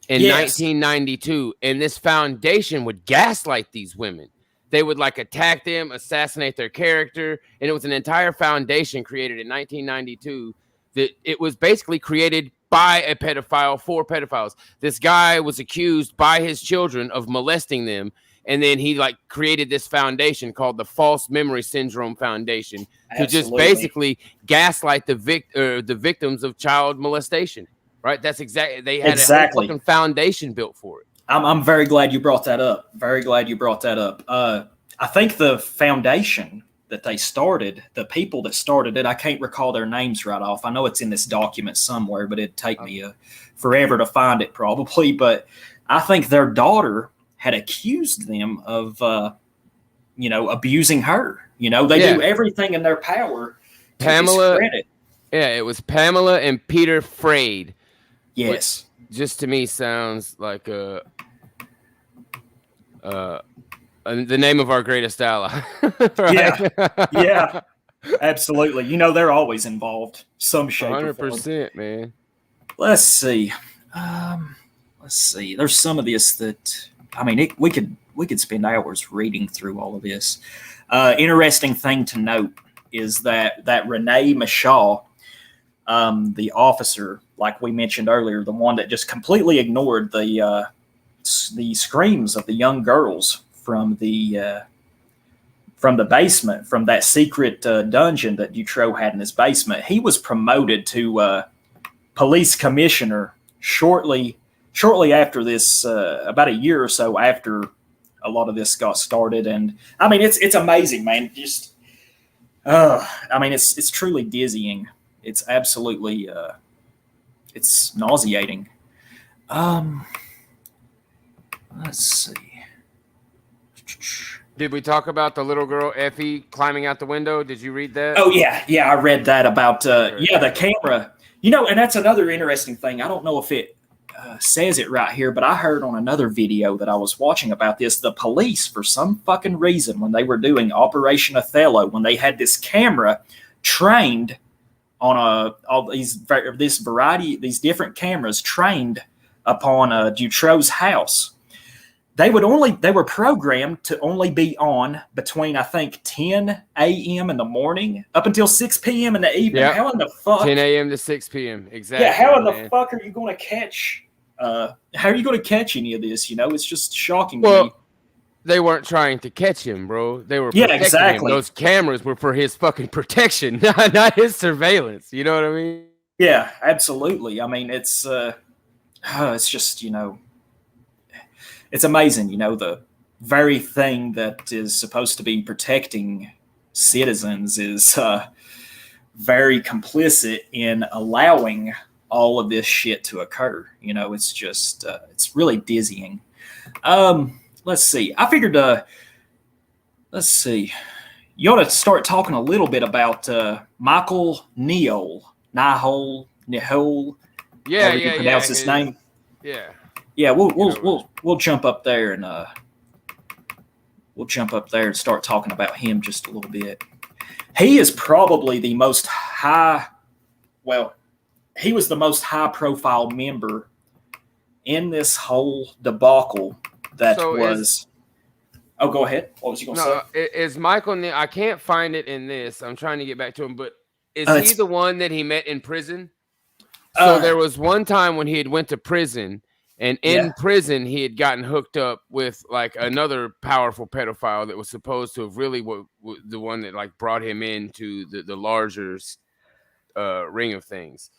in 1992. And this foundation would gaslight these women. They would attack them, assassinate their character. And it was an entire foundation created in 1992 that it was basically created by a pedophile for pedophiles. This guy was accused by his children of molesting them. And then he created this foundation called the False Memory Syndrome Foundation to just basically gaslight the victims of child molestation. Right? That's exactly, they had a whole fucking foundation built for it. I'm very glad you brought that up. I think the foundation that they started, the people that started it, I can't recall their names right off. I know it's in this document somewhere, but it'd take me forever to find it probably. But I think their daughter had accused them of, abusing her. They do everything in their power to discredit. Yeah, it was Pamela and Peter Frade. Yes. Which just to me sounds like the name of our greatest ally. Right? Yeah, absolutely. They're always involved, some shape 100%, man. Let's see. There's some of this that, I mean, we could spend hours reading through all of this. Interesting thing to note is that Renee Michaud, the officer, like we mentioned earlier, the one that just completely ignored the screams of the young girls from the basement, from that secret dungeon that Dutroux had in his basement. He was promoted to police commissioner shortly after this, about a year or so after a lot of this got started. And I mean, it's amazing, man. Just I mean, it's truly dizzying. It's absolutely, it's nauseating. Let's see. Did we talk about the little girl Effie climbing out the window? Did you read that? Oh yeah, I read that about the camera. And that's another interesting thing. I don't know if it says it right here, but I heard on another video that I was watching about this. The police, for some fucking reason, when they were doing Operation Othello, when they had this camera trained on these different cameras trained upon Dutroux's house. They were programmed to only be on between, I think, 10 a.m. in the morning up until 6 p.m. in the evening. Yep. How in the fuck? 10 a.m. to 6 p.m. Exactly. Yeah, how in the fuck are you going to catch? How are you going to catch any of this? It's just shocking to me. They weren't trying to catch him, bro. They were protecting him. Those cameras were for his fucking protection, not his surveillance. You know what I mean? Yeah, absolutely. I mean, it's just, it's amazing, the very thing that is supposed to be protecting citizens is very complicit in allowing all of this shit to occur. It's just, it's really dizzying. Let's see. I figured, let's see. You ought to start talking a little bit about Michael Nihol. Yeah, you pronounce his name. Yeah. Yeah, we'll jump up there and start talking about him just a little bit. He is probably the most he was the most high profile member in this whole debacle that was. Oh, go ahead. What was you going to say? Is Michael? I can't find it in this. I'm trying to get back to him, but is he the one that he met in prison? So there was one time when he had went to prison, and in prison he had gotten hooked up with like another powerful pedophile that was supposed to have really the one that like brought him into the larger ring of things.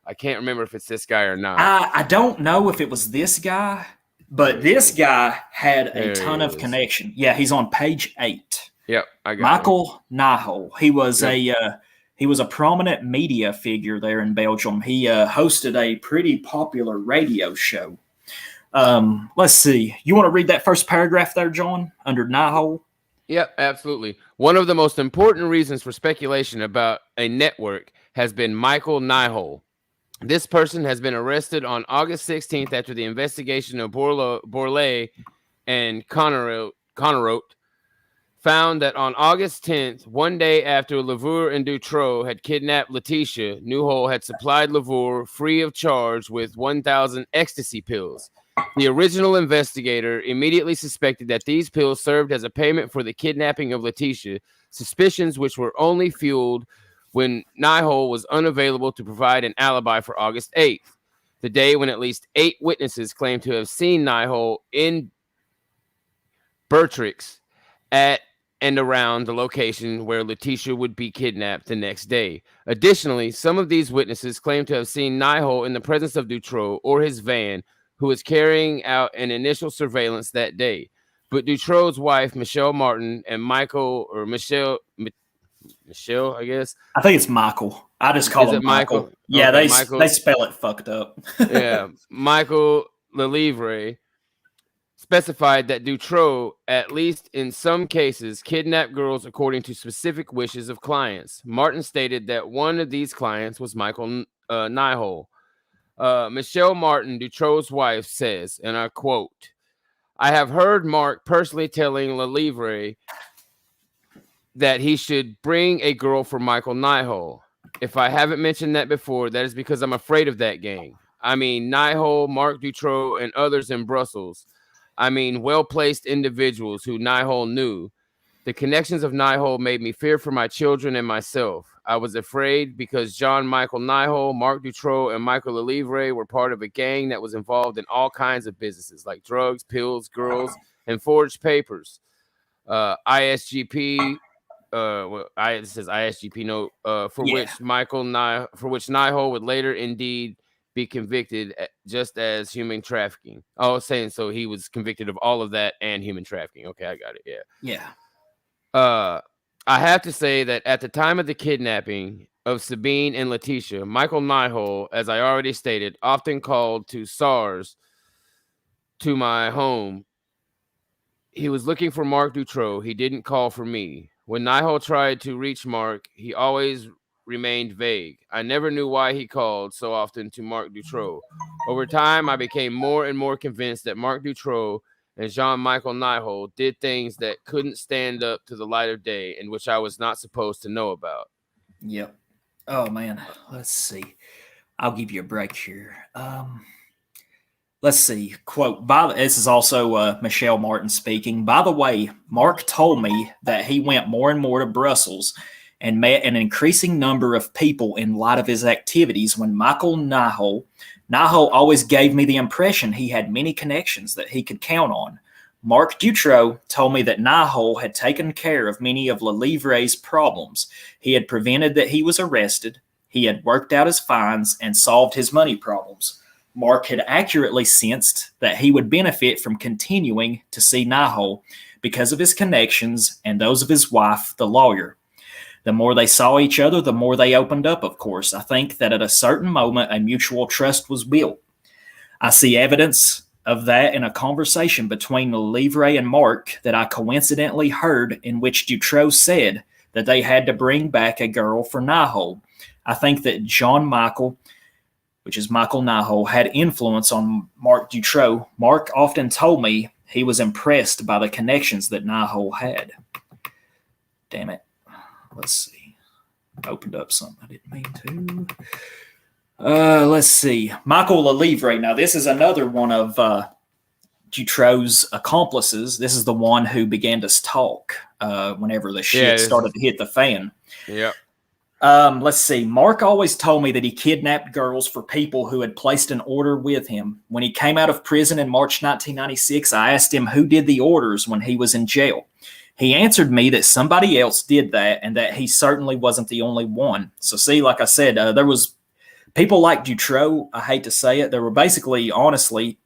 I can't remember if it's this guy or not. I don't know if it was this guy. But this guy had a ton of connection. Yeah, he's on page 8. Yep, I got Michael Nihol. He was a prominent media figure there in Belgium. He hosted a pretty popular radio show. Let's see. You want to read that first paragraph there, John, under Nihol? Yep, absolutely. One of the most important reasons for speculation about a network has been Michael Nihol. This person has been arrested on August 16th after the investigation of Borlée and Conneroute found that on August 10th, one day after Lavour and Dutroux had kidnapped Letitia, Nihol had supplied Lavour free of charge with 1,000 ecstasy pills. The original investigator immediately suspected that these pills served as a payment for the kidnapping of Letitia, suspicions which were only fueled when Nihol was unavailable to provide an alibi for August 8th, the day when at least 8 witnesses claimed to have seen Nihol in Bertrix at and around the location where Letitia would be kidnapped the next day. Additionally, some of these witnesses claimed to have seen Nihol in the presence of Dutroux or his van, who was carrying out an initial surveillance that day. But Dutroux's wife, Michelle Martin, and Michael, I guess. I think it's Michael. I just call him Michael. Yeah, okay, they spell it fucked up. Yeah, Michael Lelivre specified that Dutroux, at least in some cases, kidnapped girls according to specific wishes of clients. Martin stated that one of these clients was Michael Nihol. Michelle Martin, Dutroux's wife, says, and I quote, "I have heard Mark personally telling Lelivre that he should bring a girl for Michael Nihol. If I haven't mentioned that before, that is because I'm afraid of that gang. I mean, Nihol, Marc Dutroux, and others in Brussels. I mean, well-placed individuals who Nihol knew. The connections of Nihol made me fear for my children and myself. I was afraid because Jean-Michel Nihol, Marc Dutroux, and Michael Lelivre were part of a gang that was involved in all kinds of businesses like drugs, pills, girls, and forged papers. ISGP... it says ISGP note which Nihol would later indeed be convicted just as human trafficking. Oh, saying so he was convicted of all of that and human trafficking. Okay, I got it. Yeah. I have to say that at the time of the kidnapping of Sabine and Letitia, Michael Nihol, as I already stated, often called to SARS to my home. He was looking for Mark Dutroux. He didn't call for me. When Nihol tried to reach Mark, he always remained vague. I never knew why he called so often to Mark Dutroux. Over time, I became more and more convinced that Mark Dutroux and Jean-Michel Nihol did things that couldn't stand up to the light of day and which I was not supposed to know about. Yep. Oh, man. Let's see. I'll give you a break here. Let's see. Quote, this is also Michelle Martin speaking. By the way, Mark told me that he went more and more to Brussels and met an increasing number of people in light of his activities. When Michael Nihol always gave me the impression he had many connections that he could count on. Mark Dutroux told me that Nihol had taken care of many of Lelivre's problems. He had prevented that he was arrested. He had worked out his fines and solved his money problems. Mark had accurately sensed that he would benefit from continuing to see Nihol because of his connections and those of his wife, the lawyer. The more they saw each other, the more they opened up, of course. I think that at a certain moment, a mutual trust was built. I see evidence of that in a conversation between Lelivre and Mark that I coincidentally heard, in which Dutroux said that they had to bring back a girl for Nihol. I think that Jean-Michel, which is Michael Nihol, had influence on Mark Dutroux. Mark often told me he was impressed by the connections that Nihol had. Damn it. Let's see. Opened up something I didn't mean to. Let's see. Michael Lelivre. Now, this is another one of Dutroux's accomplices. This is the one who began to talk whenever the shit started to hit the fan. Yeah. Let's see. Mark always told me that he kidnapped girls for people who had placed an order with him. When he came out of prison in March 1996, I asked him who did the orders when he was in jail. He answered me that somebody else did that and that he certainly wasn't the only one. So see, like I said, there was people like Dutroux, I hate to say it, there were basically, honestly,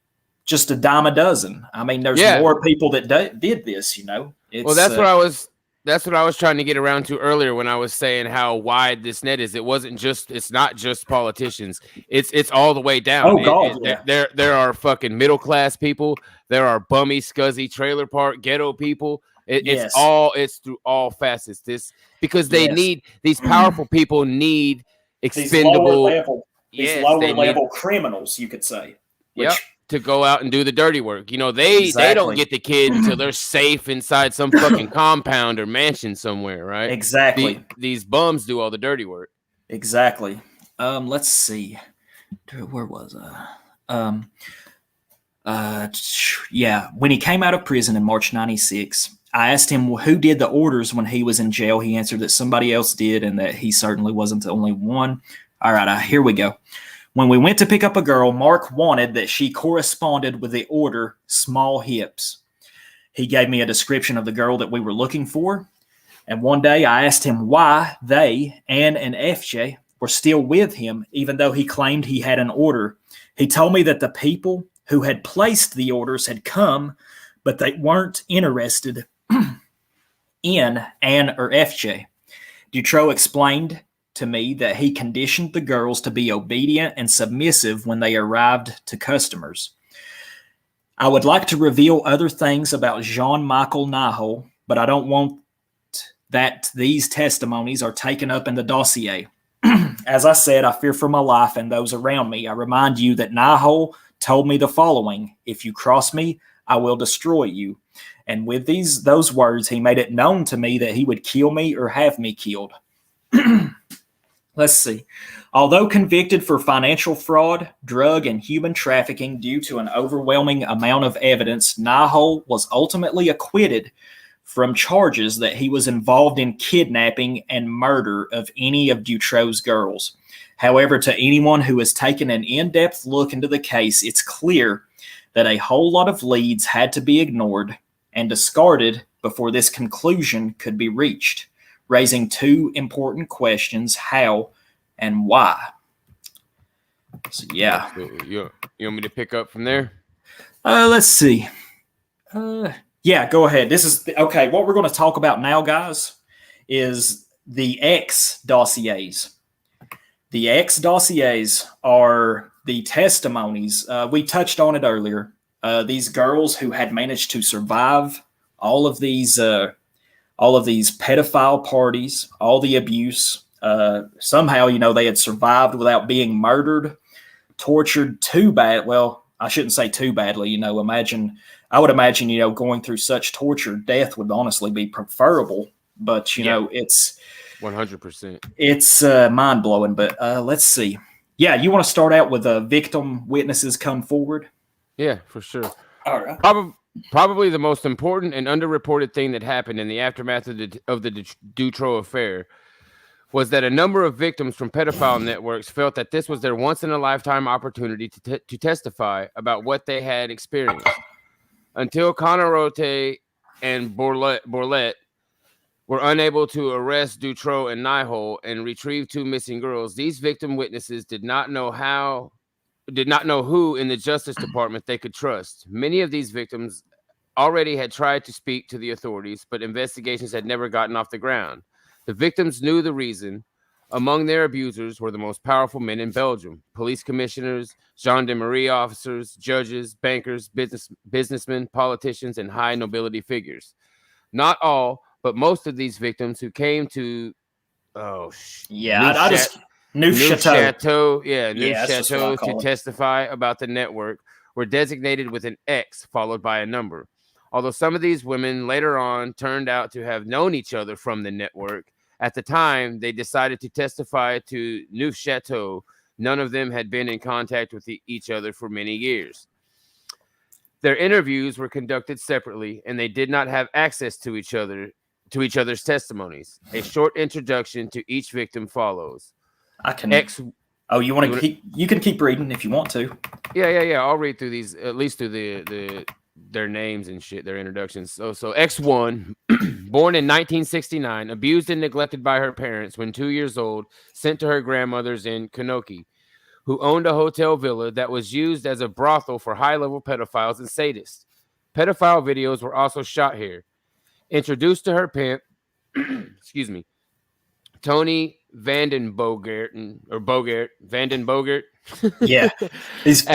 just a dime a dozen. I mean, there's more people that did this, you know. Well, that's what I was trying to get around to earlier when I was saying how wide this net is. It's not just politicians. It's all the way down. Oh God, there are fucking middle class people. There are bummy, scuzzy trailer park ghetto people. It's through all facets. Because they need these powerful people need expendable these lower level criminals, you could say. To go out and do the dirty work. You know, they don't get the kid until they're safe inside some fucking compound or mansion somewhere, right? Exactly. These bums do all the dirty work. Exactly. Let's see. Where was I? When he came out of prison in March 96, I asked him who did the orders when he was in jail. He answered that somebody else did and that he certainly wasn't the only one. All right, here we go. When we went to pick up a girl, Mark wanted that she corresponded with the order small hips. He gave me a description of the girl that we were looking for. And one day I asked him why they, Anne and FJ, were still with him, even though he claimed he had an order. He told me that the people who had placed the orders had come, but they weren't interested in Anne or FJ. Dutroux explained to me that he conditioned the girls to be obedient and submissive when they arrived to customers. I would like to reveal other things about Jean-Michel Nihol, but I don't want that these testimonies are taken up in the dossier. As I said, I fear for my life and those around me. I remind you that Nihol told me the following: if you cross me, I will destroy you. And with those words, he made it known to me that he would kill me or have me killed. Let's see. Although convicted for financial fraud, drug, and human trafficking due to an overwhelming amount of evidence, Nihol was ultimately acquitted from charges that he was involved in kidnapping and murder of any of Dutroux's girls. However, to anyone who has taken an in-depth look into the case, it's clear that a whole lot of leads had to be ignored and discarded before this conclusion could be reached, raising two important questions: how and why. So, yeah. You want me to pick up from there? Let's see. Yeah, go ahead. This is okay. What we're going to talk about now, guys, is the X-dossiers. The X-dossiers are the testimonies. We touched on it earlier. These girls who had managed to survive all of these pedophile parties, all the abuse. Somehow, they had survived without being murdered, tortured too bad. Well, I shouldn't say too badly. I would imagine, going through such torture, death would honestly be preferable. But it's 100%. It's mind blowing. But let's see. Yeah, you want to start out with victim witnesses come forward? Yeah, for sure. All right. Probably the most important and underreported thing that happened in the aftermath of the Dutroux Affair was that a number of victims from pedophile networks felt that this was their once-in-a-lifetime opportunity to testify about what they had experienced. Until Conarote and Borlet were unable to arrest Dutroux and Nihol and retrieve 2 missing girls, these victim witnesses did not know who in the Justice Department they could trust. Many of these victims already had tried to speak to the authorities, but investigations had never gotten off the ground. The victims knew the reason. Among their abusers were the most powerful men in Belgium: police commissioners, gendarmerie officers, judges, bankers, businessmen, politicians, and high nobility figures. Not all, but most of these victims who came to Neuf Chateau to testify about the network were designated with an X followed by a number. Although some of these women later on turned out to have known each other from the network, at the time they decided to testify to Neuf Chateau, none of them had been in contact with each other for many years. Their interviews were conducted separately, and they did not have access to each other's testimonies. A short introduction to each victim follows. You can keep reading if you want to. Yeah. I'll read through these, at least through their names and shit, their introductions. So X1, born in 1969, abused and neglected by her parents when 2 years old, sent to her grandmother's in Kanoki, who owned a hotel villa that was used as a brothel for high-level pedophiles and sadists. Pedophile videos were also shot here. Introduced to her pimp, Tony Vandenbogert. Yeah, these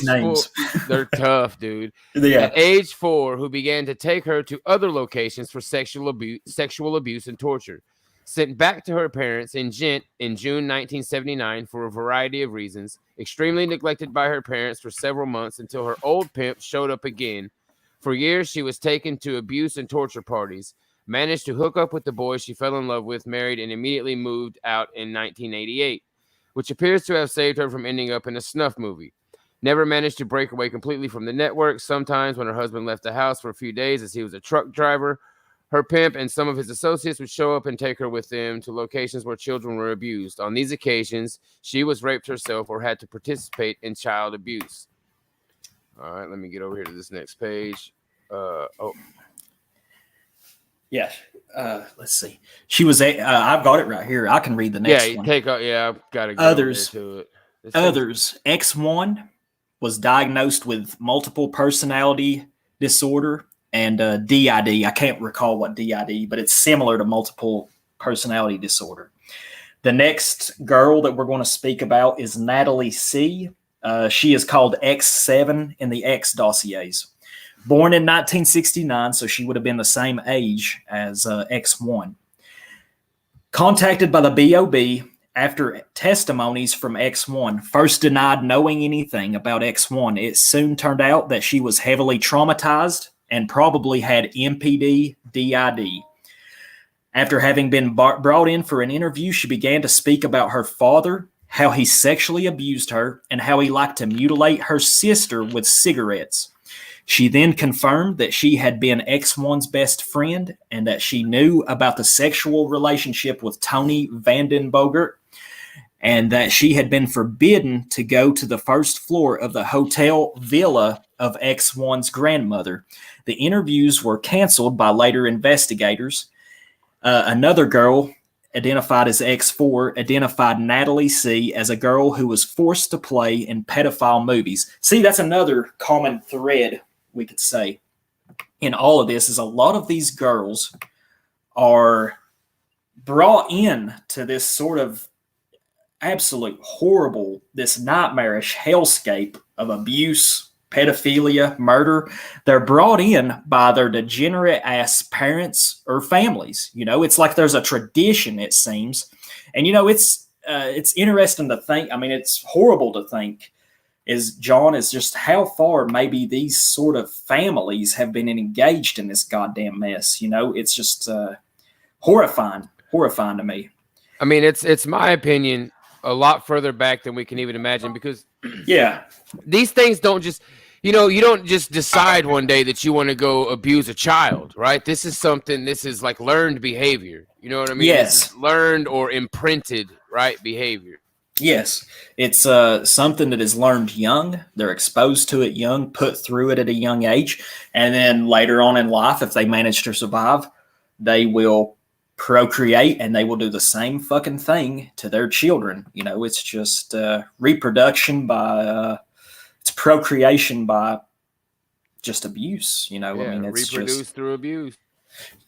names. 4, they're tough, dude. Yeah. At age 4, who began to take her to other locations for sexual abuse and torture. Sent back to her parents in Ghent in June 1979 for a variety of reasons. Extremely neglected by her parents for several months until her old pimp showed up again. For years, she was taken to abuse and torture parties. Managed to hook up with the boy she fell in love with, married, and immediately moved out in 1988, which appears to have saved her from ending up in a snuff movie. Never managed to break away completely from the network. Sometimes when her husband left the house for a few days as he was a truck driver, her pimp and some of his associates would show up and take her with them to locations where children were abused. On these occasions, she was raped herself or had to participate in child abuse. All right, let me get over here to this next page. Yeah. Let's see. She was I've got it right here. I can read the next one. I've got to go to it. Others. X1 was diagnosed with multiple personality disorder and DID. I can't recall what DID, but it's similar to multiple personality disorder. The next girl that we're going to speak about is Natalie C. She is called X7 in the X-dossiers. Born in 1969, so she would have been the same age as X1. Contacted by the BOB after testimonies from X1 first denied knowing anything about X1, it soon turned out that she was heavily traumatized and probably had MPD DID. After having been brought in for an interview, she began to speak about her father, how he sexually abused her, and how he liked to mutilate her sister with cigarettes. She then confirmed that she had been X1's best friend and that she knew about the sexual relationship with Tony Vandenbogert and that she had been forbidden to go to the first floor of the hotel villa of X1's grandmother. The interviews were canceled by later investigators. Another girl, identified as X4, identified Natalie C. as a girl who was forced to play in pedophile movies. See, that's another common thread, we could say, in all of this, is a lot of these girls are, brought in to this sort of absolute horrible, this nightmarish hellscape of abuse, pedophilia, murder. They're brought in by their degenerate ass parents or families. It's like there's a tradition, it seems. And it's interesting to think. I mean, it's horrible to think, is just how far maybe these sort of families have been engaged in this goddamn mess. It's just horrifying to me. I mean, it's my opinion, a lot further back than we can even imagine, because these things don't just, you don't just decide one day that you want to go abuse a child, right? This is like learned behavior. You know what I mean? Yes. It's learned or imprinted, right, behavior. Yes. It's something that is learned young. They're exposed to it young, put through it at a young age. And then later on in life, if they manage to survive, they will procreate and they will do the same fucking thing to their children. It's just reproduction by it's procreation by just abuse. I mean, it's reproduce just through abuse.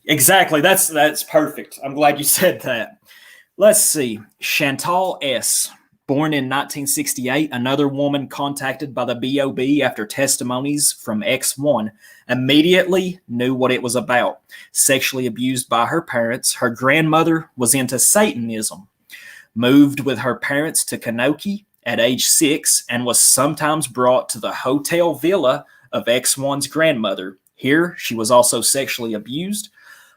Exactly. That's perfect. I'm glad you said that. Let's see. Chantal S., born in 1968, another woman contacted by the BOB after testimonies from X1, immediately knew what it was about. Sexually abused by her parents, her grandmother was into Satanism, moved with her parents to Kanoki at age 6, and was sometimes brought to the hotel villa of X1's grandmother. Here, she was also sexually abused,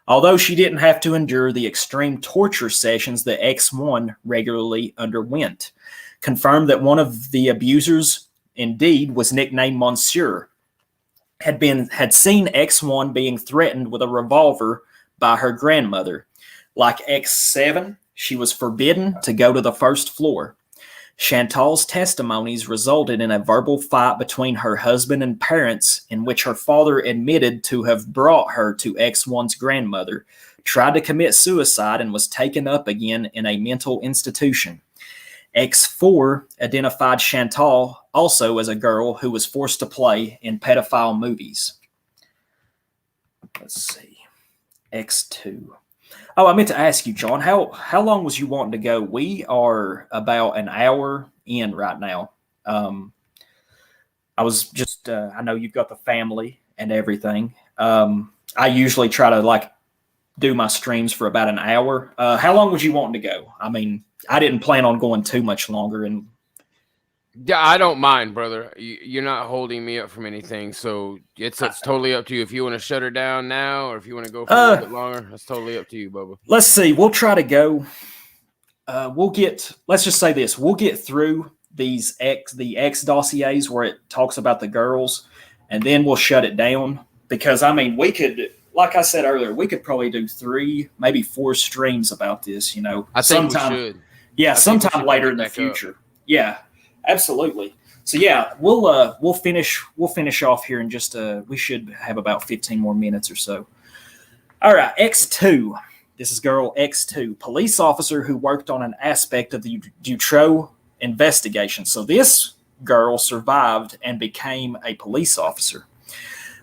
although she didn't have to endure the extreme torture sessions that X1 regularly underwent. Confirmed that one of the abusers, indeed, was nicknamed Monsieur, had seen X1 being threatened with a revolver by her grandmother. Like X7, she was forbidden to go to the first floor. Chantal's testimonies resulted in a verbal fight between her husband and parents, in which her father admitted to have brought her to X1's grandmother, tried to commit suicide, and was taken up again in a mental institution. X4 identified Chantal also as a girl who was forced to play in pedophile movies. Let's see. X2. Oh, I meant to ask you, John, how long was you wanting to go? We are about an hour in right now. I was just, I know you've got the family and everything. I usually try to do my streams for about an hour. How long was you wanting to go? I mean, I didn't plan on going too much longer. And yeah, I don't mind, brother. You're not holding me up from anything, so it's totally up to you. If you want to shut her down now, or if you want to go for a little bit longer, that's totally up to you, Bubba. Let's see. We'll try to go. Let's just say this. We'll get through the X-dossiers where it talks about the girls, and then we'll shut it down. Because, I mean, we could, like I said earlier, we could probably do 3, maybe 4 streams about this, I think we should. Yeah, sometime later in the future. Yeah, absolutely. So yeah, we'll finish off here in just we should have about 15 more minutes or so. All right, X2. This is girl X2, police officer who worked on an aspect of the Dutroux investigation. So this girl survived and became a police officer.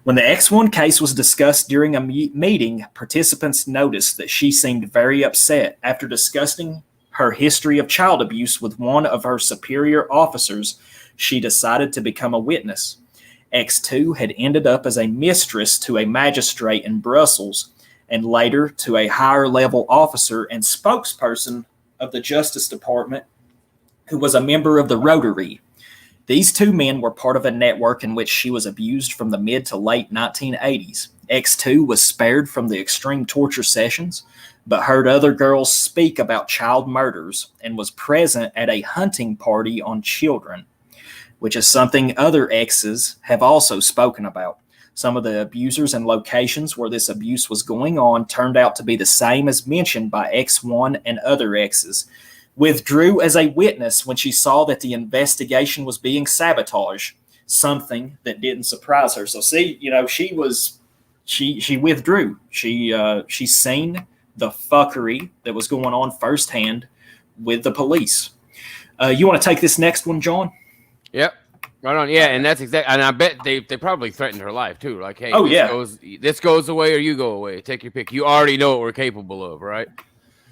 When the X1 case was discussed during a meeting, participants noticed that she seemed very upset. After discussing her history of child abuse with one of her superior officers, she decided to become a witness. X2 had ended up as a mistress to a magistrate in Brussels and later to a higher level officer and spokesperson of the Justice Department who was a member of the Rotary. These 2 men were part of a network in which she was abused from the mid to late 1980s. X2 was spared from the extreme torture sessions, but heard other girls speak about child murders and was present at a hunting party on children, which is something other exes have also spoken about. Some of the abusers and locations where this abuse was going on turned out to be the same as mentioned by X1 and other exes. Withdrew as a witness when she saw that the investigation was being sabotaged, something that didn't surprise her. So see, she withdrew. She seen the fuckery that was going on firsthand with the police. You want to take this next one, John? Yep. Right on. Yeah, and that's exactly. And I bet they probably threatened her life too. Like, hey, this goes away or you go away. Take your pick. You already know what we're capable of, right?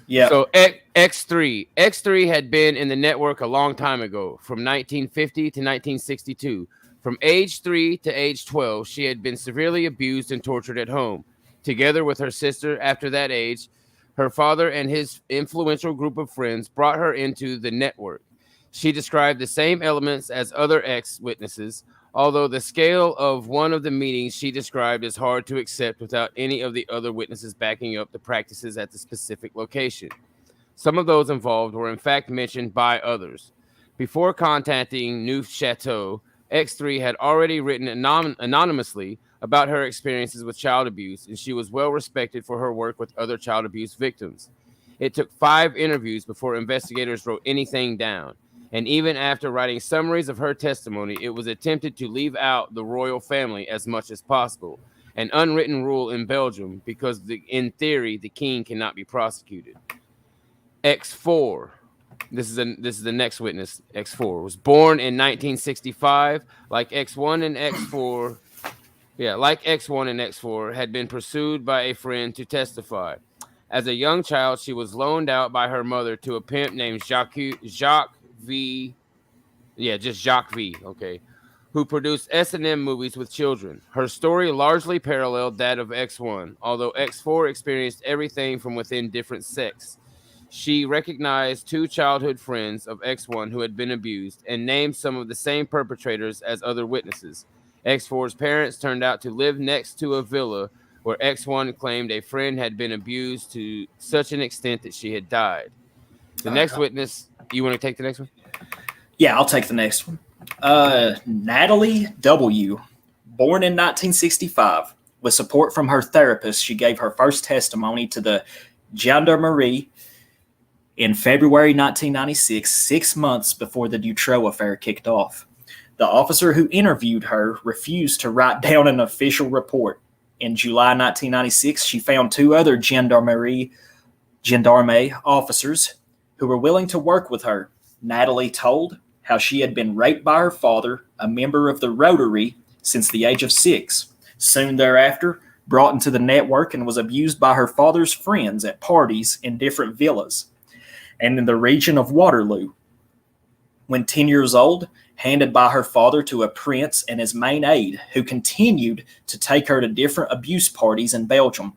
Yeah. So X3 had been in the network a long time ago, from 1950 to 1962. From age 3 to age 12, she had been severely abused and tortured at home. Together with her sister after that age, her father and his influential group of friends brought her into the network. She described the same elements as other ex-witnesses, although the scale of one of the meetings she described is hard to accept without any of the other witnesses backing up the practices at the specific location. Some of those involved were in fact mentioned by others. Before contacting New Chateau, X3 had already written anonymously about her experiences with child abuse, and she was well respected for her work with other child abuse victims. It took 5 interviews before investigators wrote anything down. And even after writing summaries of her testimony, it was attempted to leave out the royal family as much as possible, an unwritten rule in Belgium because, in theory, the king cannot be prosecuted. X4, this is the next witness. X4 was born in 1965, like X1 and X4. Yeah, like X1 and X4 had been pursued by a friend to testify. As a young child, she was loaned out by her mother to a pimp named Jacques V. Yeah, just Jacques V. Okay, who produced S&M movies with children. Her story largely paralleled that of X1, although X4 experienced everything from within different sects. She recognized 2 childhood friends of X1 who had been abused and named some of the same perpetrators as other witnesses. X4's parents turned out to live next to a villa where X1 claimed a friend had been abused to such an extent that she had died. The next witness, you want to take the next one? Yeah, I'll take the next one. Natalie W., born in 1965. With support from her therapist, she gave her first testimony to the gendarmerie in February 1996, 6 months before the Dutroux Affair kicked off. The officer who interviewed her refused to write down an official report. In July 1996, she found 2 other gendarme officers who were willing to work with her. Natalie told how she had been raped by her father, a member of the Rotary, since the age of 6. Soon thereafter, brought into the network and was abused by her father's friends at parties in different villas and in the region of Waterloo. When 10 years old, handed by her father to a prince and his main aide, who continued to take her to different abuse parties in Belgium.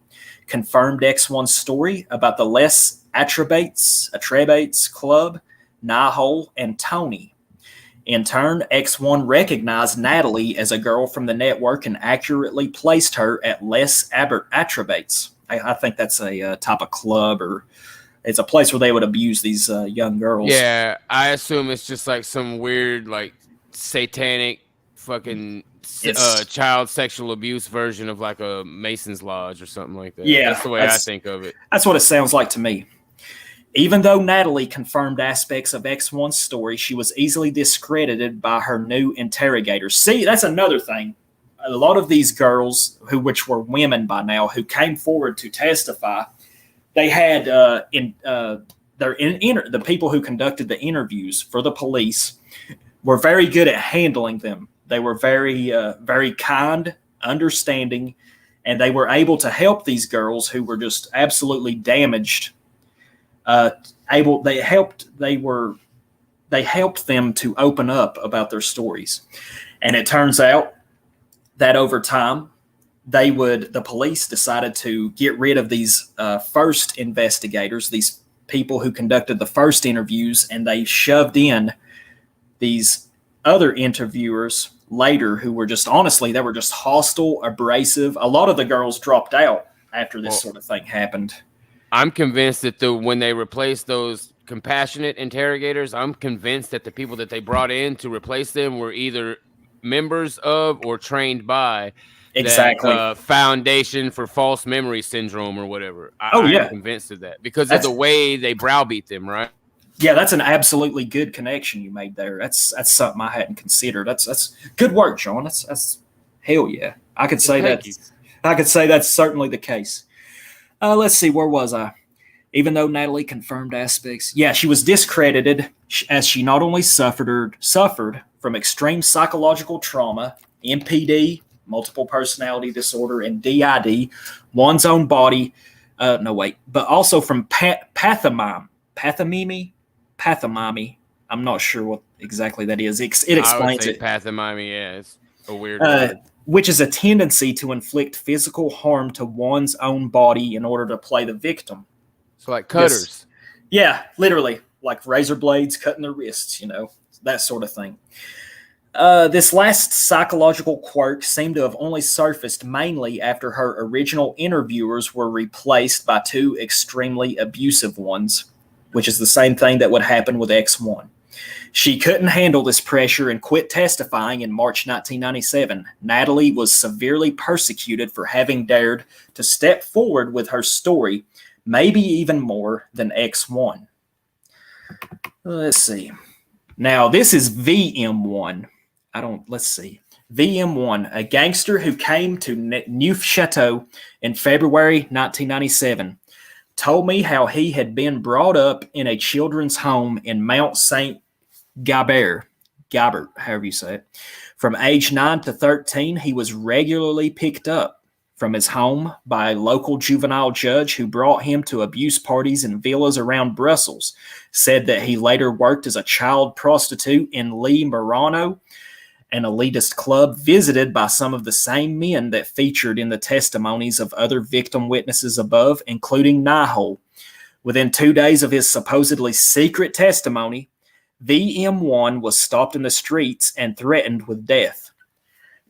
Confirmed X1's story about the Les Atrebates Club, Nihol, and Tony. In turn, X1 recognized Natalie as a girl from the network and accurately placed her at Les Atrebates. I think that's a type of club, or it's a place where they would abuse these young girls. Yeah, I assume it's just like some weird, like, satanic fucking child sexual abuse version of like a Mason's Lodge or something like that. Yeah, that's the way I think of it. That's what it sounds like to me. Even though Natalie confirmed aspects of X1's story, she was easily discredited by her new interrogators. See, that's another thing. A lot of these girls, which were women by now, who came forward to testify, they had the people who conducted the interviews for the police were very good at handling them. They were very, very kind, understanding, and they were able to help these girls who were just absolutely damaged. They helped them to open up about their stories. And it turns out that over time, the police decided to get rid of these first investigators, these people who conducted the first interviews, and they shoved in these other interviewers later who were just, honestly, they were just hostile, abrasive. A lot of the girls dropped out after this sort of thing happened. I'm convinced that when they replaced those compassionate interrogators, I'm convinced that the people that they brought in to replace them were either members of or trained by that Foundation for False Memory Syndrome or whatever. I'm convinced of that because of the way they browbeat them, right? Yeah, that's an absolutely good connection you made there. That's something I hadn't considered. That's good work, John. That's hell yeah. I could say that. I could say that's certainly the case. Let's see, where was I? Even though Natalie confirmed aspects, she was discredited as she not only suffered from extreme psychological trauma, MPD, multiple personality disorder, and DID, one's own body, No, wait. But also from pathomime. I'm not sure what exactly that is. It explains I would say it. pathomime, yeah, it's a weird word. Which is a tendency to inflict physical harm to one's own body in order to play the victim. So like cutters. Yeah, literally. Like razor blades cutting their wrists, that sort of thing. This last psychological quirk seemed to have only surfaced mainly after her original interviewers were replaced by two extremely abusive ones, which is the same thing that would happen with X1. She couldn't handle this pressure and quit testifying in March 1997. Natalie was severely persecuted for having dared to step forward with her story, maybe even more than X1. Let's see. Now, this is VM1. Let's see. VM1, a gangster who came to Neufchâteau in February 1997, told me how he had been brought up in a children's home in Mount St. Gabert, however you say it. From age 9 to 13, he was regularly picked up from his home by a local juvenile judge who brought him to abuse parties in villas around Brussels. Said that he later worked as a child prostitute in Le Murano, an elitist club visited by some of the same men that featured in the testimonies of other victim witnesses above, including Nihol. Within 2 days of his supposedly secret testimony, VM1 was stopped in the streets and threatened with death.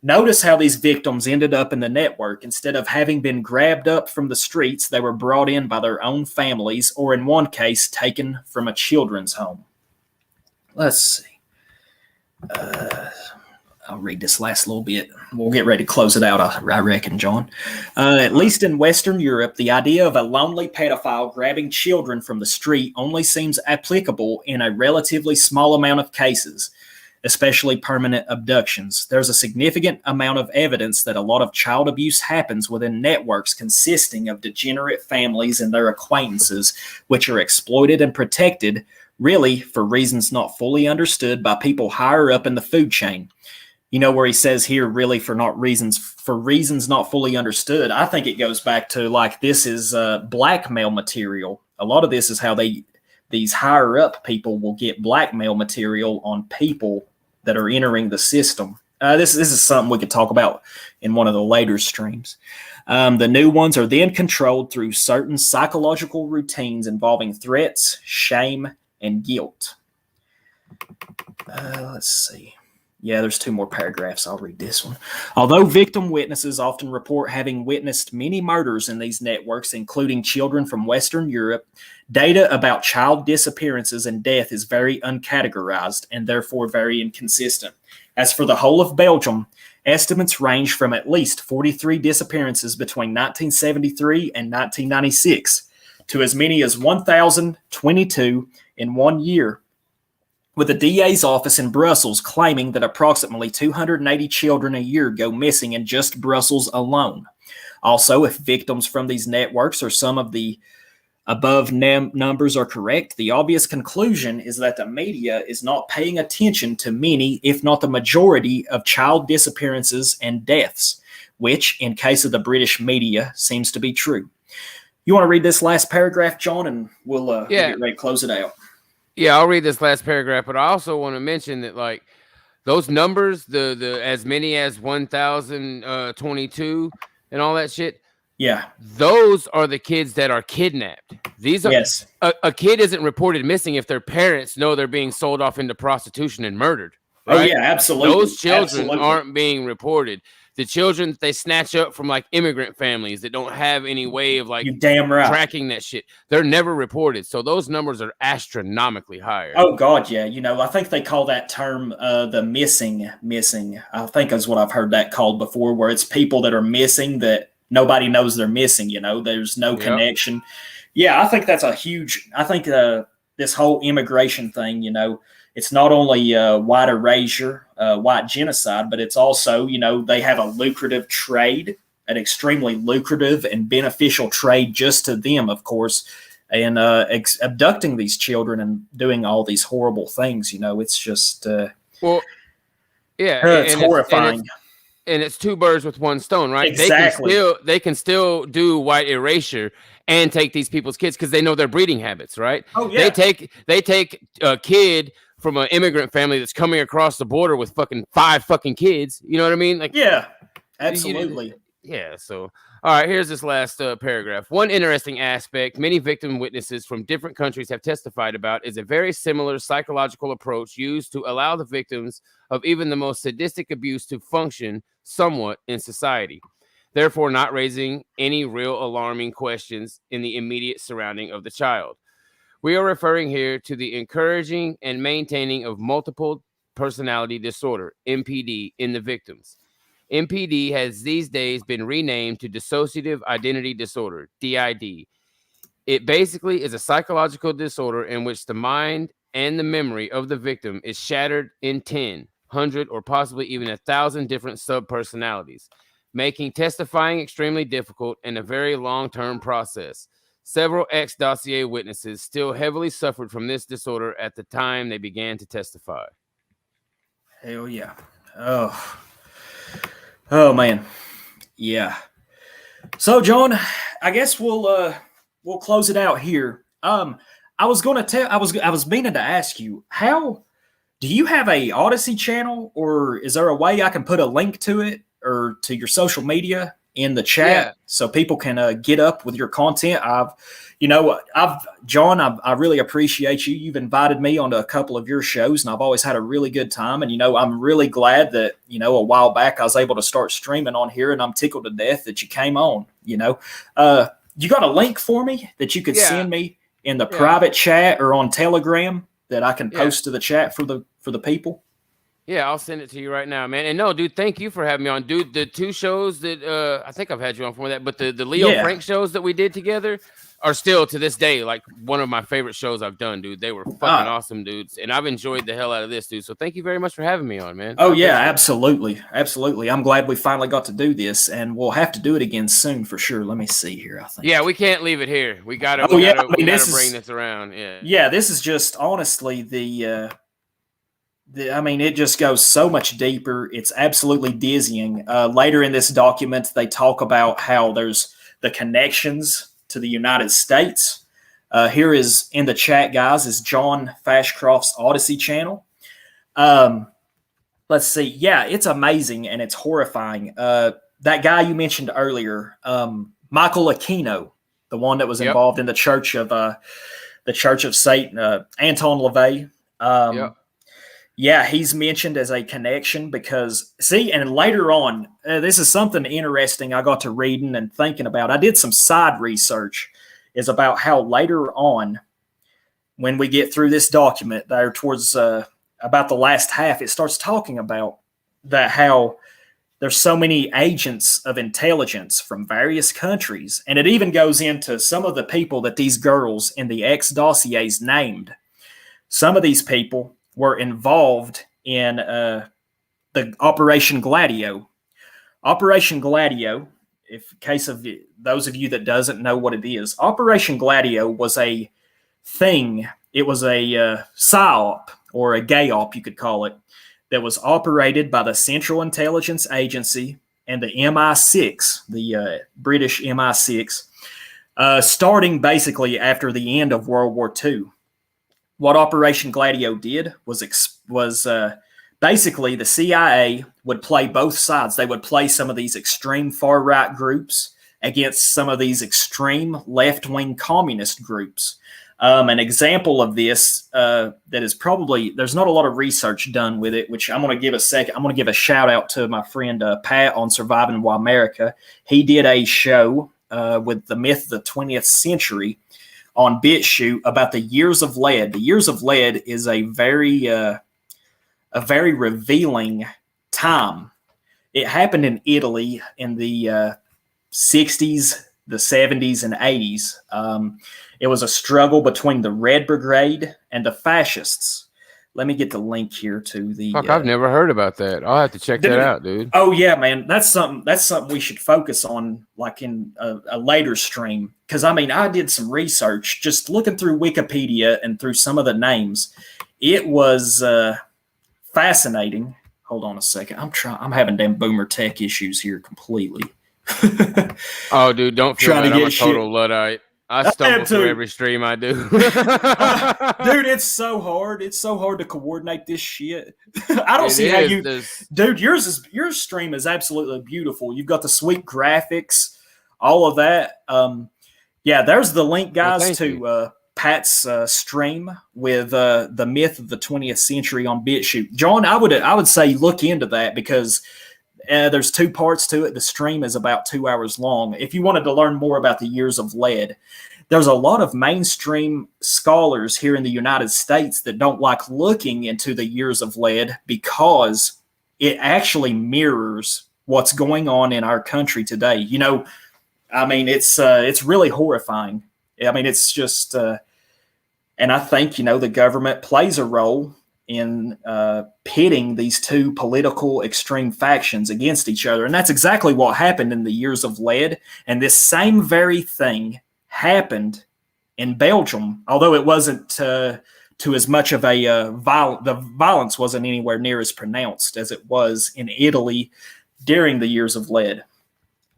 Notice how these victims ended up in the network. Instead of having been grabbed up from the streets, they were brought in by their own families, or in one case, taken from a children's home. Let's see. I'll read this last little bit. We'll get ready to close it out, I reckon, John. At least in Western Europe, the idea of a lonely pedophile grabbing children from the street only seems applicable in a relatively small amount of cases, especially permanent abductions. There's a significant amount of evidence that a lot of child abuse happens within networks consisting of degenerate families and their acquaintances, which are exploited and protected, really for reasons not fully understood by people higher up in the food chain. Where he says here, really for reasons not fully understood. I think it goes back to like this is blackmail material. A lot of this is how these higher up people will get blackmail material on people that are entering the system. This is something we could talk about in one of the later streams. The new ones are then controlled through certain psychological routines involving threats, shame, and guilt. Let's see. Yeah, there's 2 more paragraphs. I'll read this one. Although victim witnesses often report having witnessed many murders in these networks, including children from Western Europe, data about child disappearances and death is very uncategorized and therefore very inconsistent. As for the whole of Belgium, estimates range from at least 43 disappearances between 1973 and 1996 to as many as 1,022 in 1 year, with the DA's office in Brussels claiming that approximately 280 children a year go missing in just Brussels alone. Also, if victims from these networks or some of the above numbers are correct, the obvious conclusion is that the media is not paying attention to many, if not the majority, of child disappearances and deaths, which, in case of the British media, seems to be true. You want to read this last paragraph, John, and we'll get ready to close it out. Yeah, I'll read this last paragraph, but I also want to mention that like those numbers, the as many as 1,022 and all that shit. Yeah, those are the kids that are kidnapped. These are a kid isn't reported missing if their parents know they're being sold off into prostitution and murdered. Right? Oh yeah, absolutely. Those children aren't being reported. The children they snatch up from like immigrant families that don't have any way of like tracking that shit. They're never reported. So those numbers are astronomically higher. Oh God, yeah. I think they call that term the missing. I think is what I've heard that called before, where it's people that are missing that nobody knows they're missing. There's no connection. Yeah, I think that's a huge. I think this whole immigration thing, it's not only white erasure, white genocide, but it's also, they have a lucrative trade, an extremely lucrative and beneficial trade just to them, of course, and abducting these children and doing all these horrible things. It's just it's horrifying. And it's 2 birds with 1 stone, right? Exactly. They can still do white erasure and take these people's kids because they know their breeding habits, right? Oh yeah. They take a kid from an immigrant family that's coming across the border with fucking 5 fucking kids. You know what I mean? Like, yeah, absolutely. Yeah. So, all right, here's this last paragraph. One interesting aspect many victim witnesses from different countries have testified about is a very similar psychological approach used to allow the victims of even the most sadistic abuse to function somewhat in society, therefore not raising any real alarming questions in the immediate surrounding of the child. We are referring here to the encouraging and maintaining of multiple personality disorder, MPD, in the victims. MPD has these days been renamed to dissociative identity disorder, DID. It basically is a psychological disorder in which the mind and the memory of the victim is shattered in 10, 100, or possibly even 1,000 different subpersonalities, making testifying extremely difficult and a very long-term process. Several X-dossier witnesses still heavily suffered from this disorder at the time they began to testify. Hell yeah. Oh man. Yeah. So John, I guess we'll close it out here. I was meaning to ask you, how do you have a Odyssey channel, or is there a way I can put a link to it or to your social media in the chat so people can get up with your content? John, I really appreciate you. You've invited me onto a couple of your shows, and I've always had a really good time. And, I'm really glad that, a while back I was able to start streaming on here, and I'm tickled to death that you came on, you got a link for me that you could send me in the private chat or on Telegram that I can post to the chat for the people? Yeah, I'll send it to you right now, man. And no, dude, thank you for having me on. Dude, the 2 shows that I think I've had you on for that, but the Leo Frank shows that we did together are still to this day like one of my favorite shows I've done, dude. They were fucking awesome, dudes. And I've enjoyed the hell out of this, dude. So thank you very much for having me on, man. Oh yeah, absolutely. Absolutely. I'm glad we finally got to do this, and we'll have to do it again soon for sure. Let me see here, I think. Yeah, we can't leave it here. We gotta bring this around. Yeah. Yeah, this is just honestly it just goes so much deeper. It's absolutely dizzying. Later in this document, they talk about how there's the connections to the United States. Here is in the chat, guys, is John Fashcroft's Odyssey channel. Let's see. Yeah, it's amazing and it's horrifying. That guy you mentioned earlier, Michael Aquino, the one that was involved in the Church of Satan, Anton LaVey. Yeah, he's mentioned as a connection because, and later on, this is something interesting I got to reading and thinking about. I did some side research, is about how later on, when we get through this document there towards about the last half, it starts talking about that how there's so many agents of intelligence from various countries. And it even goes into some of the people that these girls in the X-dossiers named. Some of these people were involved in the Operation Gladio. Operation Gladio, in case of those of you that doesn't know what it is, Operation Gladio was a thing. It was a PSYOP, or a GAYOP, you could call it, that was operated by the Central Intelligence Agency and the MI6, the British MI6, starting basically after the end of World War II. What Operation Gladio did was basically the CIA would play both sides. They would play some of these extreme far-right groups against some of these extreme left-wing communist groups. An example of this that is probably, there's not a lot of research done with it, which I'm going to give a second. I'm going to give a shout out to my friend Pat on Surviving Weimerika. He did a show with the myth of the 20th century on BitChute about the Years of Lead. The Years of Lead is a very revealing time. It happened in Italy in the 60s, the 70s, and 80s. It was a struggle between the Red Brigade and the fascists. Let me get the link here to the. Fuck, I've never heard about that. I'll have to check that out, dude. Oh yeah, man, that's something we should focus on, like in a later stream. Because I did some research just looking through Wikipedia and through some of the names. It was fascinating. Hold on a second. I'm having damn boomer tech issues here completely. Oh, dude, don't feel that. I'm a total Luddite. I stumble through every stream I do. Dude, it's so hard. It's so hard to coordinate this shit. I don't see how you... Dude, your stream is absolutely beautiful. You've got the sweet graphics, all of that. Yeah, there's the link, guys, to Pat's stream with the myth of the 20th century on BitChute. John, I would say look into that because there's 2 parts to it. The stream is about 2 hours long. If you wanted to learn more about the years of lead, there's a lot of mainstream scholars here in the United States that don't like looking into the years of lead because it actually mirrors what's going on in our country today. You know, I mean, it's really horrifying. I mean, it's just, and I think, you know, the government plays a role in pitting these 2 political extreme factions against each other. And that's exactly what happened in the years of lead. And this same very thing happened in Belgium, although it wasn't to as much of a the violence wasn't anywhere near as pronounced as it was in Italy during the years of lead.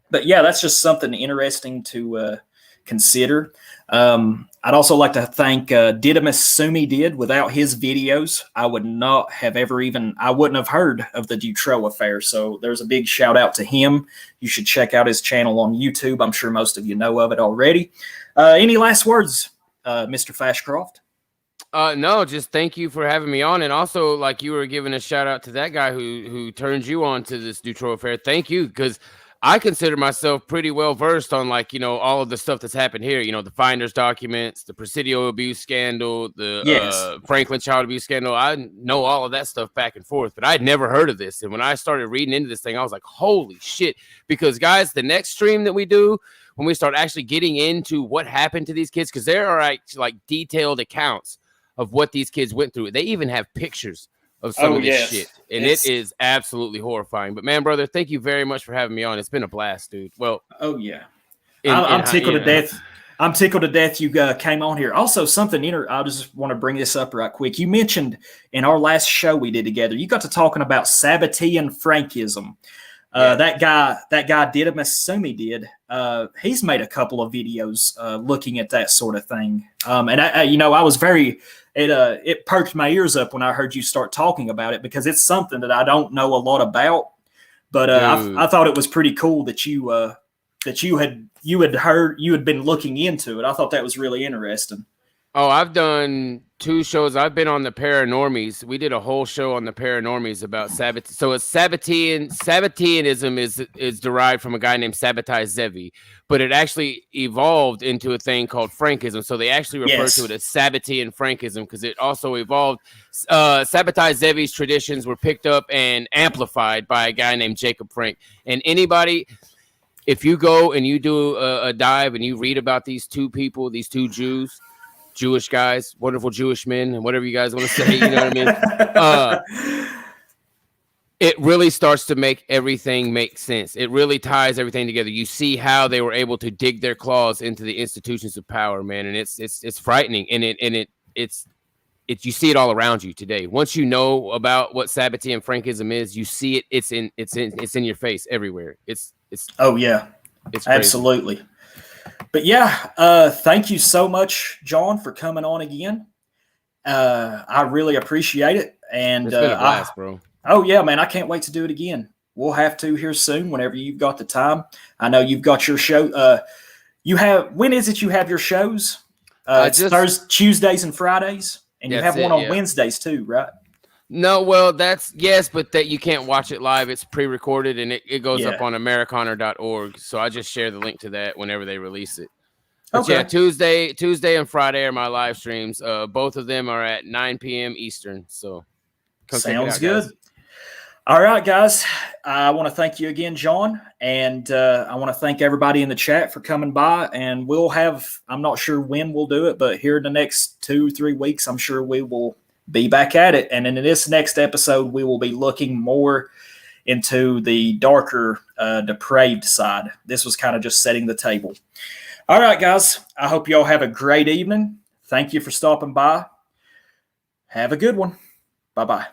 But yeah, that's just something interesting to consider. I'd also like to thank Didymus Sumi did. Without his videos, I would not have I wouldn't have heard of the Dutroux Affair. So there's a big shout out to him. You should check out his channel on YouTube. I'm sure most of you know of it already. Any last words, Mr. Fashcroft? No, just thank you for having me on. And also, like you were giving a shout out to that guy who turned you on to this Dutroux Affair. Thank you, because I consider myself pretty well versed on, like, you know, all of the stuff that's happened here. You know, the Finder's documents, the Presidio abuse scandal, the Franklin child abuse scandal. I know all of that stuff back and forth, but I'd never heard of this. And when I started reading into this thing, I was like, holy shit. Because, guys, the next stream that we do, when we start actually getting into what happened to these kids, because there are like detailed accounts of what these kids went through. They even have pictures of some of this shit. And it is absolutely horrifying. But man, brother, thank you very much for having me on. It's been a blast, dude. Well, I'm tickled to death. I'm tickled to death you came on here. Also, something I just want to bring this up right quick. You mentioned in our last show we did together, you got to talking about Sabbatean Frankism. That guy Didymus Sumi did. He's made a couple of videos looking at that sort of thing. And I was very... It perked my ears up when I heard you start talking about it, because it's something that I don't know a lot about. But I thought it was pretty cool that you had been looking into it. I thought that was really interesting. Oh, I've done 2 shows. I've been on the Paranormies. We did a whole show on the Paranormies about Sabbath. So it's Sabbateanism is derived from a guy named Sabbatai Zevi, but it actually evolved into a thing called Frankism. So they actually refer to it as Sabbatean Frankism because it also evolved. Sabbatai Zevi's traditions were picked up and amplified by a guy named Jacob Frank. And anybody, if you go and you do a dive and you read about these 2 people, these 2 Jewish guys, wonderful Jewish men, and whatever you guys want to say, you know what I mean? It really starts to make everything make sense. It really ties everything together. You see how they were able to dig their claws into the institutions of power, man, and it's frightening. And it's you see it all around you today. Once you know about what Sabbatean Frankism is, you see it. It's in your face everywhere. It's it's crazy. Absolutely. But yeah, thank you so much, John, for coming on again. I really appreciate it. And it's been a blast, bro. Oh yeah, man, I can't wait to do it again. We'll have to here soon whenever you've got the time. I know you've got your show. When is it you have your shows? It's Thursdays, Tuesdays, and Fridays, and you have one on Wednesdays too, right? No, well, but that you can't watch it live. It's pre-recorded, and it goes up on Americana.org. So I just share the link to that whenever they release it. But yeah, Tuesday and Friday are my live streams. Both of them are at 9 p.m. Eastern. So sounds good. Guys. All right, guys. I want to thank you again, John, and I want to thank everybody in the chat for coming by. And I'm not sure when we'll do it, but here in the next 2-3 weeks, I'm sure we will be back at it. And in this next episode, we will be looking more into the darker, depraved side. This was kind of just setting the table. All right, guys. I hope y'all have a great evening. Thank you for stopping by. Have a good one. Bye-bye.